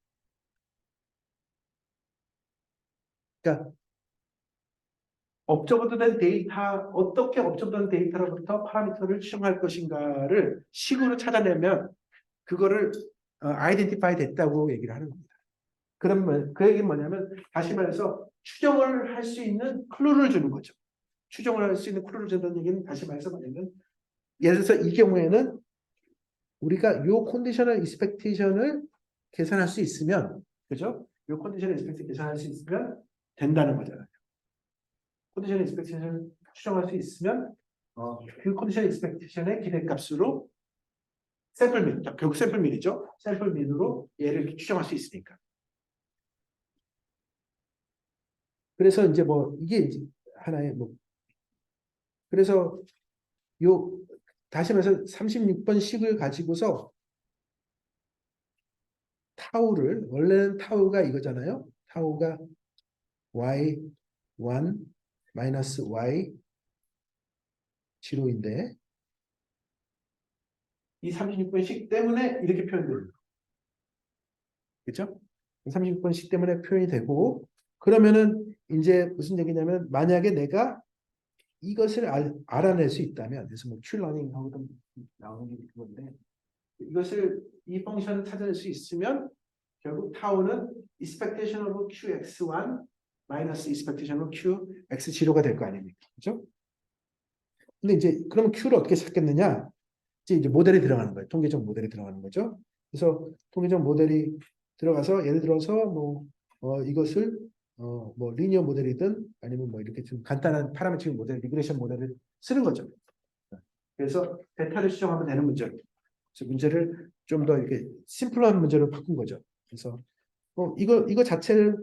그러니까 업저버드된 데이터 어떻게 업저버드된 데이터로부터 파라미터를 추정할 것인가를 식으로 찾아내면 그거를 아이덴티파이 됐다고 얘기를 하는 겁니다. 그러면 그 얘기는 뭐냐면 다시 말해서 추정을 할 수 있는 클루를 주는 거죠. 추정을 할 수 있는 클루를 준다는 얘기는 다시 말해서 뭐냐면 예를 들어서 이 경우에는 우리가 요 컨디셔널 익스펙테이션을 계산할 수 있으면 그죠? 요 컨디셔널 익스펙테이션 계산할 수 있으면 된다는 거잖아요. 컨디션 익스펙테이션을 추정할 수 있으면 그 컨디션 익스펙테이션의 기대값으로 샘플 민, 결국 샘플 민이죠. 샘플 민으로 얘를 추정할 수 있으니까. 그래서 이제 뭐 이게 이제 하나의 뭐 그래서 요 다시 말해서 36번 식을 가지고서 타우를 원래는 타우가 이거잖아요. 타우가 y1 마이너스 y 0인데 이 36번씩 때문에 이렇게 표현돼요. 그렇죠? 36번씩 때문에 표현이 되고 그러면은 이제 무슨 얘기냐면 만약에 내가 이것을 알아낼 수 있다면 그래서 뭐 Q러닝하고도 나오는 게 그건데 이것을 이 펑션을 찾아낼 수 있으면 결국 타우는 expectation of QX1 마이너스 expectation of QX0가 될 거 아닙니까? 그렇죠? 근데 이제 그러면 Q를 어떻게 찾겠느냐? 이제 모델이 들어가는 거예요. 통계적 모델이 들어가는 거죠. 그래서 통계적 모델이 들어가서 예를 들어서 뭐 이것을 뭐 리니어 모델이든 아니면 뭐 이렇게 좀 간단한 파라메트릭 모델, 리그레션 모델을 쓰는 거죠. 그래서 베타를 수정하면 되는 문제로. 그래서 문제를 좀 더 이렇게 심플한 문제로 바꾼 거죠. 그래서 이거 자체를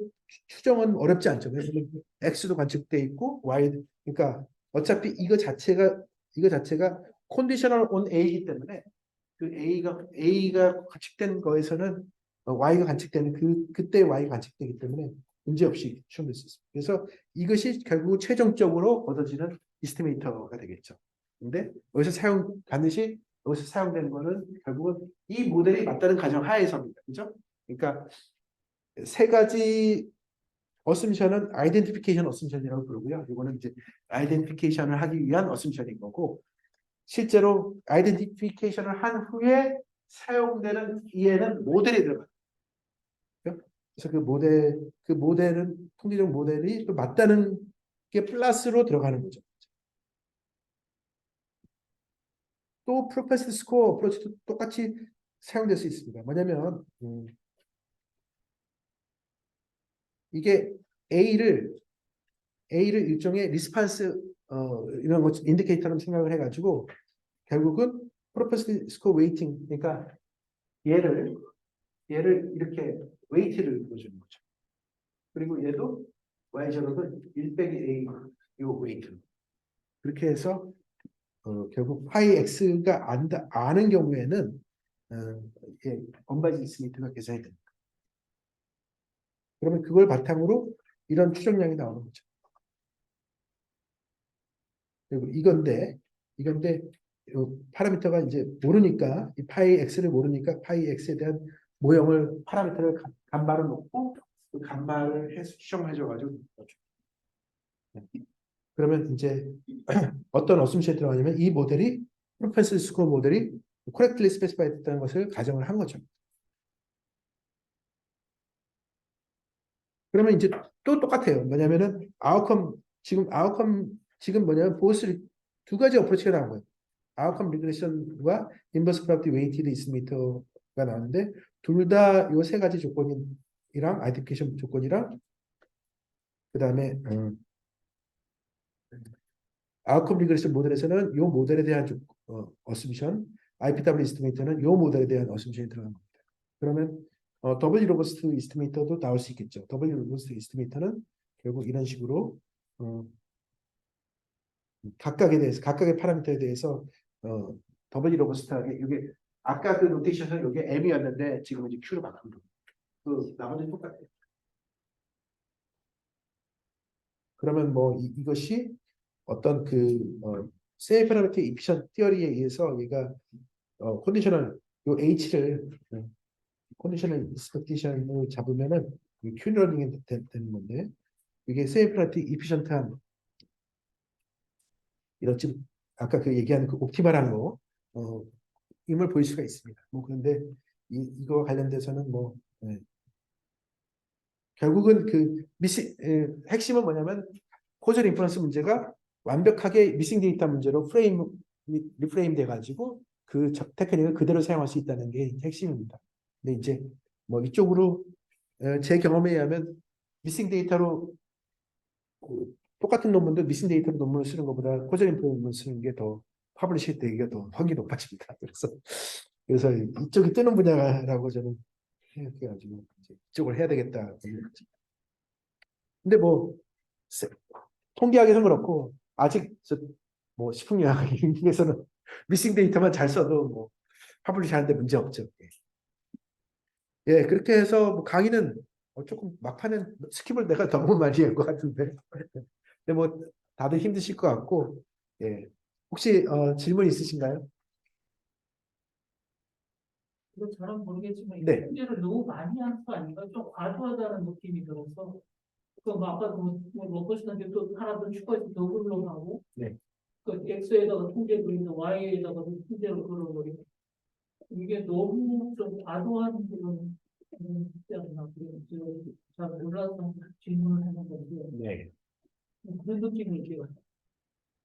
추정은 어렵지 않죠. 왜냐면 x도 관측돼 있고 y 그러니까 어차피 이거 자체가 컨디셔널 온 a이기 때문에 그 a가 관측된 거에서는 y가 관측되는 그때 y가 관측되기 때문에 문제 없이 추정될 수 있습니다. 그래서 이것이 결국 최종적으로 얻어지는 이스티메이터가 되겠죠. 근데 반드시 여기서 사용되는 거는 결국은 이 모델이 맞다는 가정 하에서입니다. 그죠? 그러니까 세 가지 어셈션은 아이덴티피케이션 어셈션이라고 부르고요. 이거는 이제 아이덴티피케이션을 하기 위한 어셈션인 거고 실제로 아이덴티피케이션을 한 후에 사용되는 이에는 모델이 들어가요. 그래서 그 모델은 통계적 모델이 또 맞다는 게 플러스로 들어가는 거죠. 또 프로페스 스코어 어프로치도 똑같이 사용될 수 있습니다. 뭐냐면 이게 A를 일종의 리스판스 이런 것 인디케이터로 생각을 해가지고 결국은 프로페스 스코어 웨이팅 그러니까 얘를 이렇게 웨이트를 넣어주는 거죠. 그리고 얘도 y제로는 1 빼기 a 요 웨이트 그렇게 해서 결국 파이 x가 아는 경우에는 이게 언바이지 미터가 계산이 됩니다. 그러면 그걸 바탕으로 이런 추정량이 나오는 거죠. 그리고 이건데 파라미터가 이제 모르니까 이 파이 x를 모르니까 파이 x에 대한 모형을 파라미터를 간발을 놓고 그 간발을 해서 추정해줘가지고 그러면 이제 어떤 어셈션이 들어가냐면 이 모델이 프로페서 스코어 모델이 correctly specified 했다는 것을 가정을 한 거죠. 그러면 이제 또 똑같아요. 뭐냐면은 지금 뭐냐면 보스 두 가지 어프로치가 나온 거예요. 아웃컴 리그레션과 인버스 프로퍼티 웨이티드 이스미터가 나오는데 둘 다 요 세 가지 조건이랑 아이덴티피케이션 조건이랑 그다음에 아웃컴 리그레션 모델에서는 요 모델에 대한 어셈션, IPW 이스티메이터는 요 모델에 대한 어셈션이 들어간 겁니다. 그러면 더블 로버스트 이스티메이터도 나올 수 있겠죠. 더블 로버스트 이스티메이터는 결국 이런 식으로 각각의 파라미터에 대해서 더블 로버스트하게 이게 아까 그 노테이션은 이게 M이었는데 지금 이제 Q로 바꾼 거예요. 그 나머지 똑같아요. 그러면 뭐 이것이 어떤 세이 파라미터 이피션 티어리에 의해서 얘가 컨디셔널 요 H를 컨디셔널 익스펙테이션을 잡으면은 큐러닝이 되는 건데 이게 세이 파라미터 이피션트한 이런 지금 아까 그 얘기하는 그 옵티멀한 거 임을 보일 수가 있습니다. 뭐 그런데 이거 관련돼서는 뭐 결국은 핵심은 뭐냐면 코절 인퍼런스 문제가 완벽하게 미싱 데이터 문제로 리프레임 돼가지고 그 테크닉을 그대로 사용할 수 있다는 게 핵심입니다. 근데 이제 뭐 이쪽으로 제 경험에 의하면 미싱 데이터로 똑같은 논문도 미싱 데이터로 논문을 쓰는 것보다 코절 인퍼런스 쓰는 게 더 퍼블리시 되기가 더 확률이 높아집니다. 그래서 이쪽이 뜨는 분야라고 저는 생각해가지고 이쪽을 해야 되겠다. 근데 뭐 통계학에서는 그렇고 아직 뭐 식품의학에서는 미싱 데이터만 잘 써도 뭐 퍼블리시 하는데 문제 없죠. 예, 그렇게 해서 뭐 강의는 조금 막판엔 스킵을 내가 너무 많이 한 것 같은데. 근데 뭐 다들 힘드실 것 같고, 예. 혹시 질문 있으신가요? 이거 잘은 모르겠지만 네. 통계를 너무 많이 한 거 아닌가? 좀 과도하다는 느낌이 들어서 아까 로버스한테 또 하나 더 추가해서 더블로 하고 네. 그 X에다가 통계 그리고 Y에다가 통계를 걸어버리고 이게 너무 좀 과도한 그런 있지 않나 잘 몰라서 질문을 하는 건데 네. 그런 느낌이 들어요.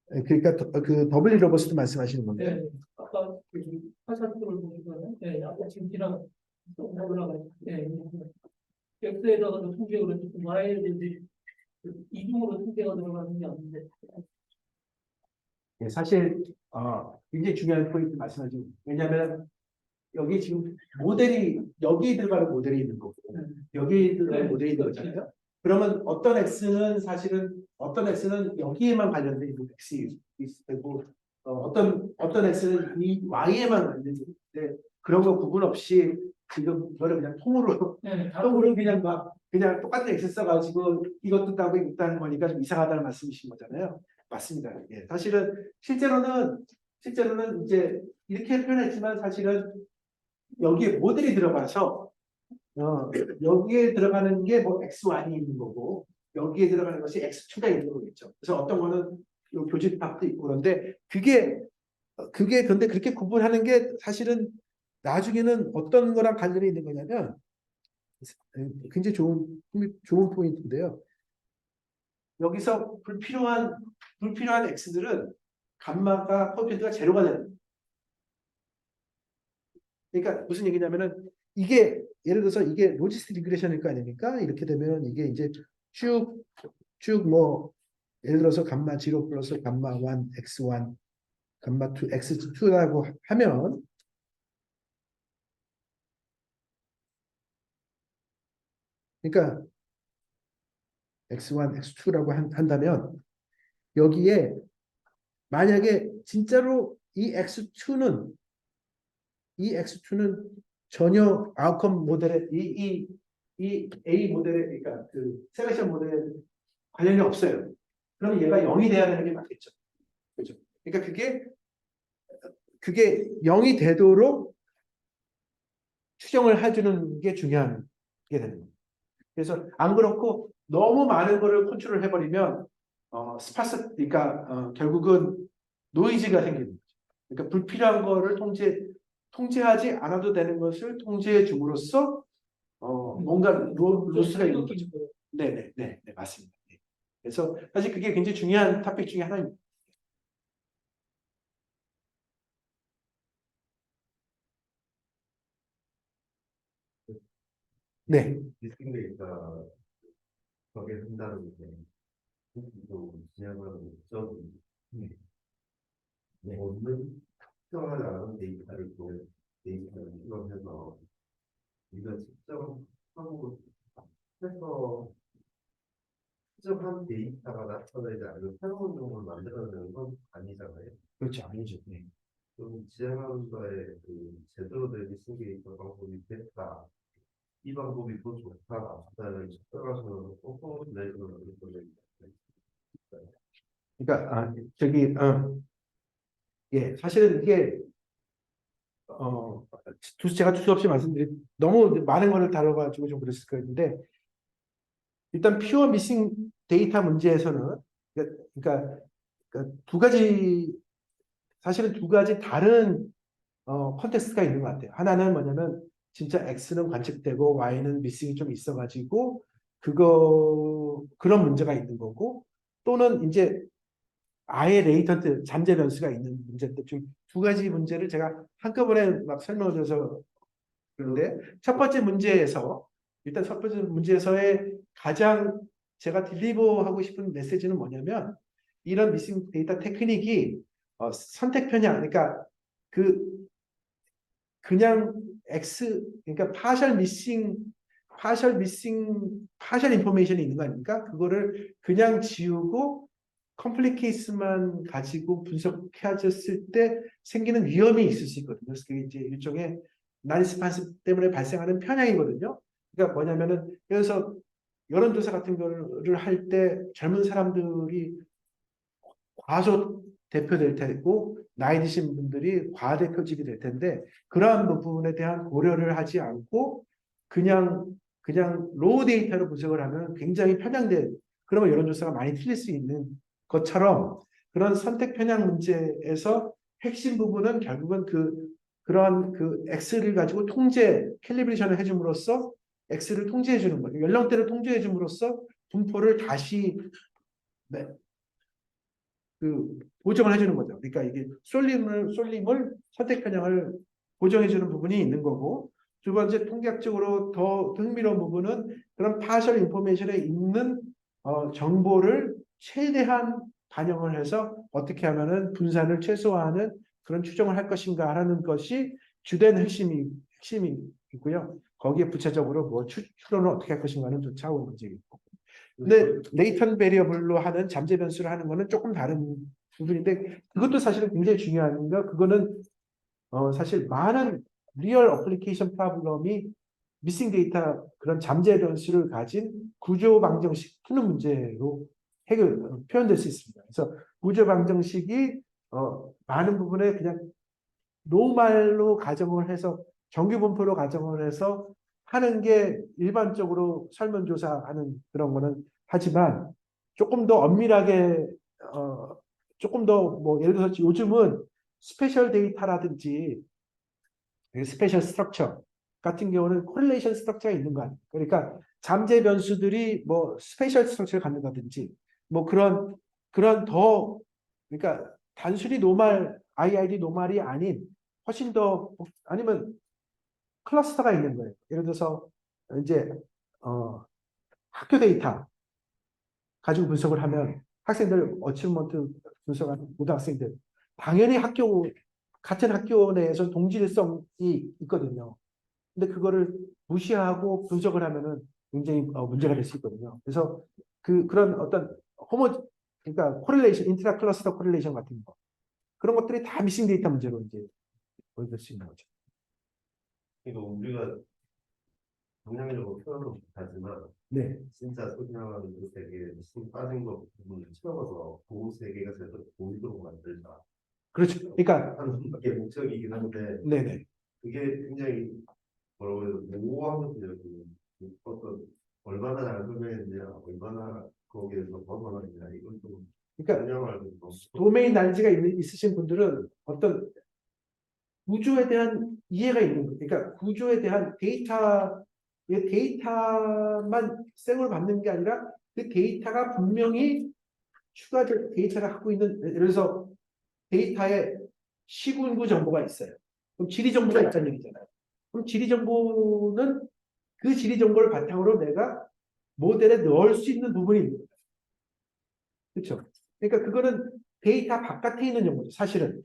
그러니까 그 더블 로버스트 말씀하시는 건데. 네, 아까 그 화살표를 보니까는 네, 아까 지금 지나가 올라가요. 네. X에다가도 통계가 그렇고 Y에도 이제 이중으로 통계가 들어가는 게 아닌데. 예, 사실 굉장히 중요한 포인트 말씀하신 왜냐하면 여기 지금 모델이 여기 들어가는 모델이 있는 거고 여기 들어가는 네. 모델이 있는 거잖아요. 그러면 어떤 X는 사실은 어떤 X는 여기에만 관련된 있는 X일 수 있고 어떤 X는 이 Y에만 관련된 있는데 그런 거 구분 없이 지금 이거를 그냥 통으로 네, 다 통으로 그냥 막 그냥 똑같은 X 써가지고 이것도 따고 이것도 하는 거니까 좀 이상하다는 말씀이신 거잖아요. 맞습니다. 예, 사실은 실제로는 이제 이렇게 표현했지만 사실은 여기에 모델이 들어가서 여기에 들어가는 게 뭐 X1이 있는 거고 여기에 들어가는 것이 X2가 있는 거겠죠. 그래서 어떤 거는 요 교집합도 있고 그런데 그게 근데 그렇게 구분하는 게 사실은 나중에는 어떤 거랑 관련이 있는 거냐면 굉장히 좋은 포인트인데요. 여기서 불필요한 X들은 감마가 코에피션트가 제로가 되는 거예요. 그러니까 무슨 얘기냐면은 이게 예를 들어서 이게 로지스틱 리그레션일 거 아닙니까? 이렇게 되면 이게 이제 쭉 뭐 예를 들어서 감마 0 플러스 감마 1 x1 감마 2 x2라고 하면 그러니까 x1 x2라고 한다면 여기에 만약에 진짜로 이 x2는 전혀 아웃컴 모델에 이 A 모델에 그러니까 그 셀렉션 모델에 관련이 없어요. 그럼 얘가 0이 돼야 되는 게 맞겠죠. 그죠? 그러니까 그게 0이 되도록 추정을 해주는 게 중요한 게 되는 거예요. 그래서 안 그렇고 너무 많은 거를 컨트롤 해버리면 그러니까 결국은 노이즈가 생기는 거죠. 그러니까 불필요한 거를 통제하지 않아도 되는 것을 통제해 줌으로써 뭔가 로스가 있는 거죠. 네, 맞습니다. 네. 그래서 사실 그게 굉장히 중요한 토픽 중에 하나입니다. 네, 리스킹 데이터 거기에 한다는 게 또 지향하는 목적이 모든 특정하지 않은 데이터를 또 데이터를 이용해서 우리가 측정하고 해서 특정한 데이터가 나타나지 않는 새로운 정보를 만들어내는 건 아니잖아요. 그렇죠. 아니죠. 네. 좀 지향하는 거에 그 제대로 된 리스킹 데이터 방법이 됐다. 이 방법이 더 좋다, 나쁘다는 측정하셔서 꼼꼼히 내주는 거는 그러니까 예, 사실은 이게 제가 두서없이 말씀드린 너무 많은 거를 다뤄가지고 좀 그랬을 거였는데 일단 퓨어 미싱 데이터 문제에서는 그러니까 두 가지 사실은 두 가지 다른 컨텍스트가 있는 것 같아요. 하나는 뭐냐면 진짜 X는 관측되고 Y는 미싱이 좀 있어가지고 그런 문제가 있는 거고 또는 이제 아예 레이턴트 잠재 변수가 있는 문제인데 좀 두 가지 문제를 제가 한꺼번에 막 설명을 드려서 그런데 첫 번째 문제에서 일단 첫 번째 문제에서의 가장 제가 딜리버하고 싶은 메시지는 뭐냐면 이런 미싱 데이터 테크닉이 선택 편향 그러니까 그냥 그러니까 파셜 인포메이션이 있는 거 아닙니까? 그거를 그냥 지우고 컴플릿 케이스만 가지고 분석해졌을 때 생기는 위험이 있을 수 있거든요. 그래서 그게 이제 일종의 난이스판스 때문에 발생하는 편향이거든요. 그러니까 뭐냐면은 그래서 여론조사 같은 거를 할 때 젊은 사람들이 과소 대표될 테고 나이 드신 분들이 과대표직이 될 텐데 그러한 부분에 대한 고려를 하지 않고 그냥 로우 데이터로 분석을 하면 굉장히 편향된 그러면 여론조사가 많이 틀릴 수 있는 것처럼 그런 선택 편향 문제에서 핵심 부분은 결국은 그런 X를 가지고 캘리브레이션을 해줌으로써 X를 통제해 주는 거예요. 연령대를 통제해 줌으로써 분포를 다시 네, 보정을 해주는 거죠. 그러니까 이게 쏠림을 선택 편향을 보정해주는 부분이 있는 거고 두 번째 통계학적으로 더 흥미로운 부분은 그런 파셜 인포메이션에 있는 정보를 최대한 반영을 해서 어떻게 하면은 분산을 최소화하는 그런 추정을 할 것인가 하는 것이 주된 핵심이고요. 거기에 부차적으로 뭐 추론을 어떻게 할 것인가는 또 차후 문제겠고. 근데 레이턴 베리어블로 하는 잠재 변수를 하는 거는 조금 다른 부분인데 그것도 사실은 굉장히 중요한 거. 그거는 사실 많은 리얼 어플리케이션 프로블럼이 미싱 데이터 그런 잠재 변수를 가진 구조 방정식 푸는 문제로 표현될 수 있습니다. 그래서 구조 방정식이 많은 부분에 그냥 노말로 가정을 해서 정규 분포로 가정을 해서 하는 게 일반적으로 설문조사하는 그런 거는 하지만 조금 더 엄밀하게 조금 더 뭐 예를 들어서 요즘은 스페셜 데이터라든지 스페셜 스트럭처 같은 경우는 코릴레이션 스트럭처가 있는 거 아니에요. 그러니까 잠재 변수들이 뭐 스페셜 스트럭처를 갖는다든지 뭐 그런 더 그러니까 단순히 노말 IID 노말이 아닌 훨씬 더 아니면 클러스터가 있는 거예요. 예를 들어서 이제 학교 데이터 가지고 분석을 하면 학생들 어치먼트 분석하는 고등학생들 당연히 같은 학교 내에서 동질성이 있거든요. 근데 그거를 무시하고 분석을 하면은 굉장히 문제가 될 수 있거든요. 그래서 그런 어떤 그러니까 코릴레이션, 인트라 클러스터 코릴레이션 같은 거 그런 것들이 다 미싱 데이터 문제로 이제 보여줄 수 있는 거죠. 이거 우리가 정량적으로 표현은 못하지만 네, 진짜 소중한 그 세계에 힘 빠진 거 부분을 채워서 그 세계가 제대로 보이도록 만들자 그렇죠. 그러니까 하는 게 목적이긴 한데 네네. 그게 굉장히 뭐라고 해야 되나 모호하거든요. 어떤 얼마나 잘 설명했느냐, 얼마나 거기에서 벗어나느냐 이건 좀 그러니까 설명할 수 없고 도메인 난지가 있으신 분들은 어떤 구조에 대한 이해가 있는 거예요. 그러니까 구조에 대한 데이터만 생으로 받는 게 아니라 그 데이터가 분명히 추가적 데이터가 갖고 있는 예를 들어서 데이터에 시군구 정보가 있어요. 그럼 지리 정보가 있다는 얘기잖아요. 그럼 지리 정보는 그 지리 정보를 바탕으로 내가 모델에 넣을 수 있는 부분이 있는 거예요. 그렇죠? 그러니까 그거는 데이터 바깥에 있는 정보죠. 사실은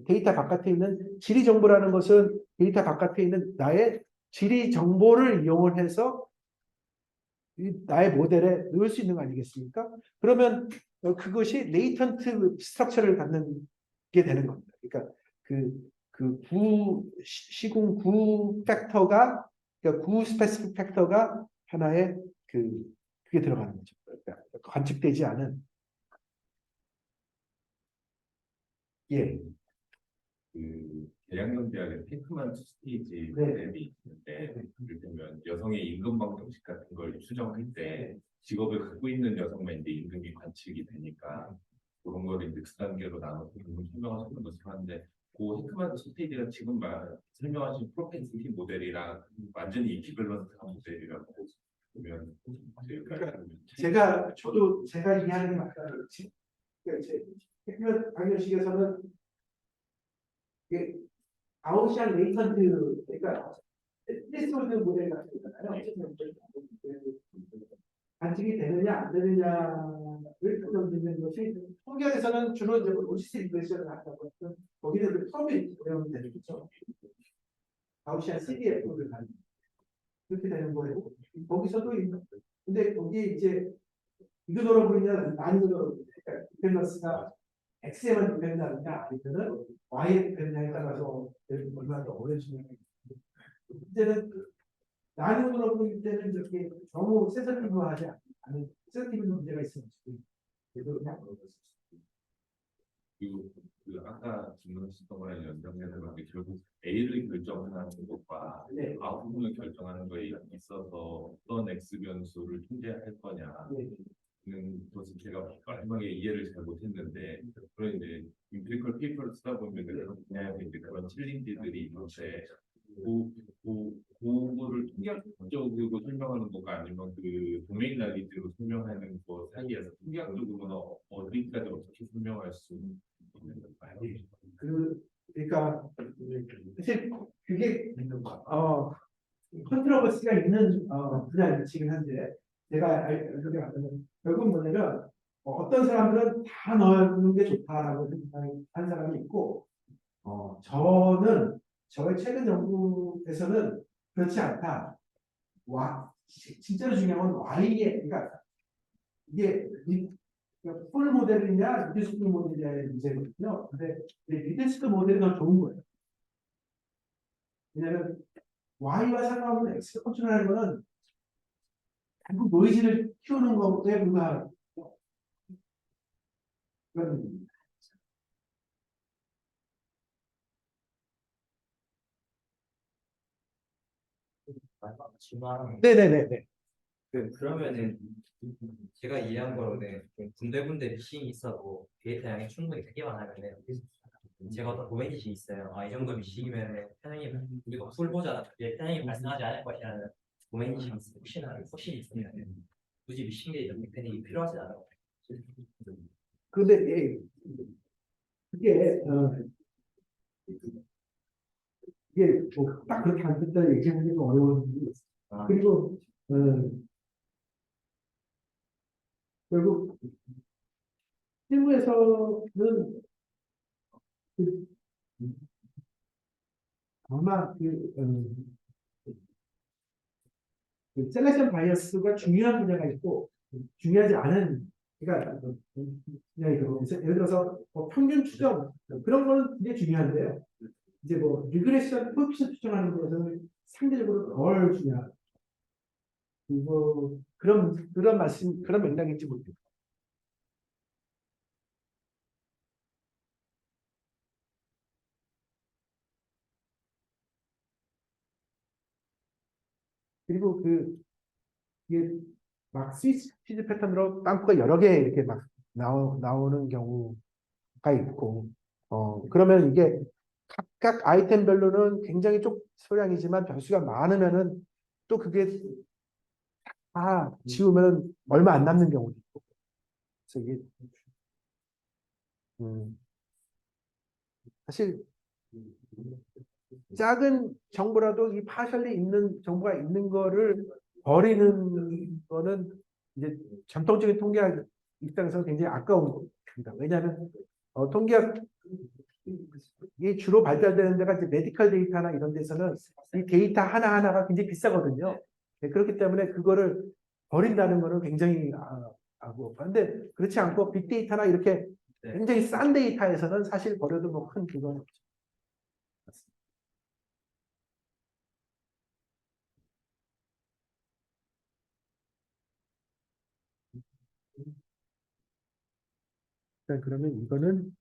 데이터 바깥에 있는 지리 정보라는 것은 데이터 바깥에 있는 나의 지리 정보를 이용을 해서 나의 모델에 넣을 수 있는 거 아니겠습니까? 그러면 그것이 레이턴트 스트럭처를 갖는 게 되는 겁니다. 그러니까 시공 구 팩터가 그러니까 구 스페시픽 팩터가 하나의 그게 들어가는 거죠. 그러니까 관측되지 않은 예. 계량형 대학의 피크만 스테이지 네. 모델이 있는데 예를 들면 여성의 임금 방정식 같은 걸 추정할 때 직업을 갖고 있는 여성만 이제 임금이 관측이 되니까 그런 거를 이제 두 단계로 나눠서 설명하시는 것을 하는데 그 히크만 스테이지가 지금 설명하신 프로펜시티 모델이랑 완전히 이퀴밸런트한 모델이라고 보면 저도 제가 이해하는 게 맞다는 거지. 그러니까 이제 핵면 방정식에서는 이게 아웃시안 레이턴트 그러니까 트레스홀드 모델 같은 거잖아요. 관측이 되느냐 안 되느냐를 판단짓는 것이 통계에서는 주로 이제 로지스틱 리그레션을 한다고 했던 거기는 처음에 어려움이 되는 거죠. 아웃시안 CDF를 가는 그렇게 되는 거고 거기서도 근데 거기에 이제 이그노러 부리냐 난이그노러 부리냐 그러니까 디펜던스가 X에만 디펜드하느냐 아니면은 Y에 디펜드냐에 따라서 얼마나 더 어려지냐 이제는 난이그노러 부릴 때는 이렇게 너무 센서티브하지 않은 센서티브 문제가 있으면 그래도 그냥 물어봤을 수 있어요. 아까 질문하셨던 거랑 연장되는 게 결국 A를 결정하는 것과 네. 아웃풋을 결정하는 거에 있어서 어떤 X 변수를 통제할 거냐는 것을 제가 마지막에 이해를 잘 못했는데 그런 이제 임피리컬 페이퍼를 쓰다 보면 그런 분야에서 이제 그런 챌린지들이 있는데 그거를 통계학적으로 설명하는 거가 아니면 그 도메인 나리지로 설명하는 거 사이에서 통계학적으로는 어디까지 어떻게 설명할 수 있는 건가요? 그러니까 사실 그게 컨트러버시가 있는 분야입니다. 지금 현재 제가 알기 하는 결국 뭐냐면 어떤 사람들은 다 넣는 게 좋다라고 생각하는 사람이 있고 저의 최근 연구에서는 그렇지 않다. 진짜로 중요한 건 Y의 그러니까 이게 풀 모델이냐 리드스크 모델이냐의 문제거든요. 근데 리드스크 모델이 더 좋은 거예요. 왜냐하면 Y와 상관없는 X를 컨트롤하는 거는 결국 노이즈를 키우는 것에 불과한 그런 지만 네네네네. 그러면은 제가 이해한 거로는 군데군데 미싱이 있어도 데이터 양이 충분히 크기만 하면은 제가 어떤 도메인이 있어요. 아, 이 정도 미싱이면 편향이 우리가 풀 보잖아. 편향이 발생하지 않을 것이라는 도메인이 혹시 있으면 굳이 미싱에 이런 편향이 필요하지 않아요. 근데 그게 이게 뭐딱 그렇게 안 된다 얘기하는 게 어려운 부분이 있어요. 아, 그리고 결국 실무에서는 그, 아마 그 셀렉션 바이어스가 중요한 분야가 있고 중요하지 않은 그러니까 분야가 있고 예를 들어서 평균 추정 그런 거는 굉장히 중요한데요. 이제 뭐 리그레션 코에피션 추정하는 것은 상대적으로 덜 중요한 그리고 그런 말씀 그런 맥락인지 모르겠어요. 그리고 이게 막 스위치 퀴즈 패턴으로 빵꾸가 여러 개 이렇게 막 나오는 경우가 있고, 그러면 이게 각각 아이템별로는 굉장히 소량이지만 변수가 많으면은 또 그게 다 지우면 얼마 안 남는 경우도 있고, 그래서 이게 사실 작은 정보라도 이 파셜리 있는 정보가 있는 거를 버리는 거는 이제 전통적인 통계학 입장에서 굉장히 아까운 겁니다. 왜냐하면 통계학이 주로 발달되는 데가 이제 메디컬 데이터나 이런 데서는 이 데이터 하나하나가 굉장히 비싸거든요. 네, 그렇기 때문에 그거를 버린다는 거는 굉장히 그런데 그렇지 않고 빅데이터나 이렇게 굉장히 싼 데이터에서는 사실 버려도 뭐 큰 그건 없죠. 일단 그러면 이거는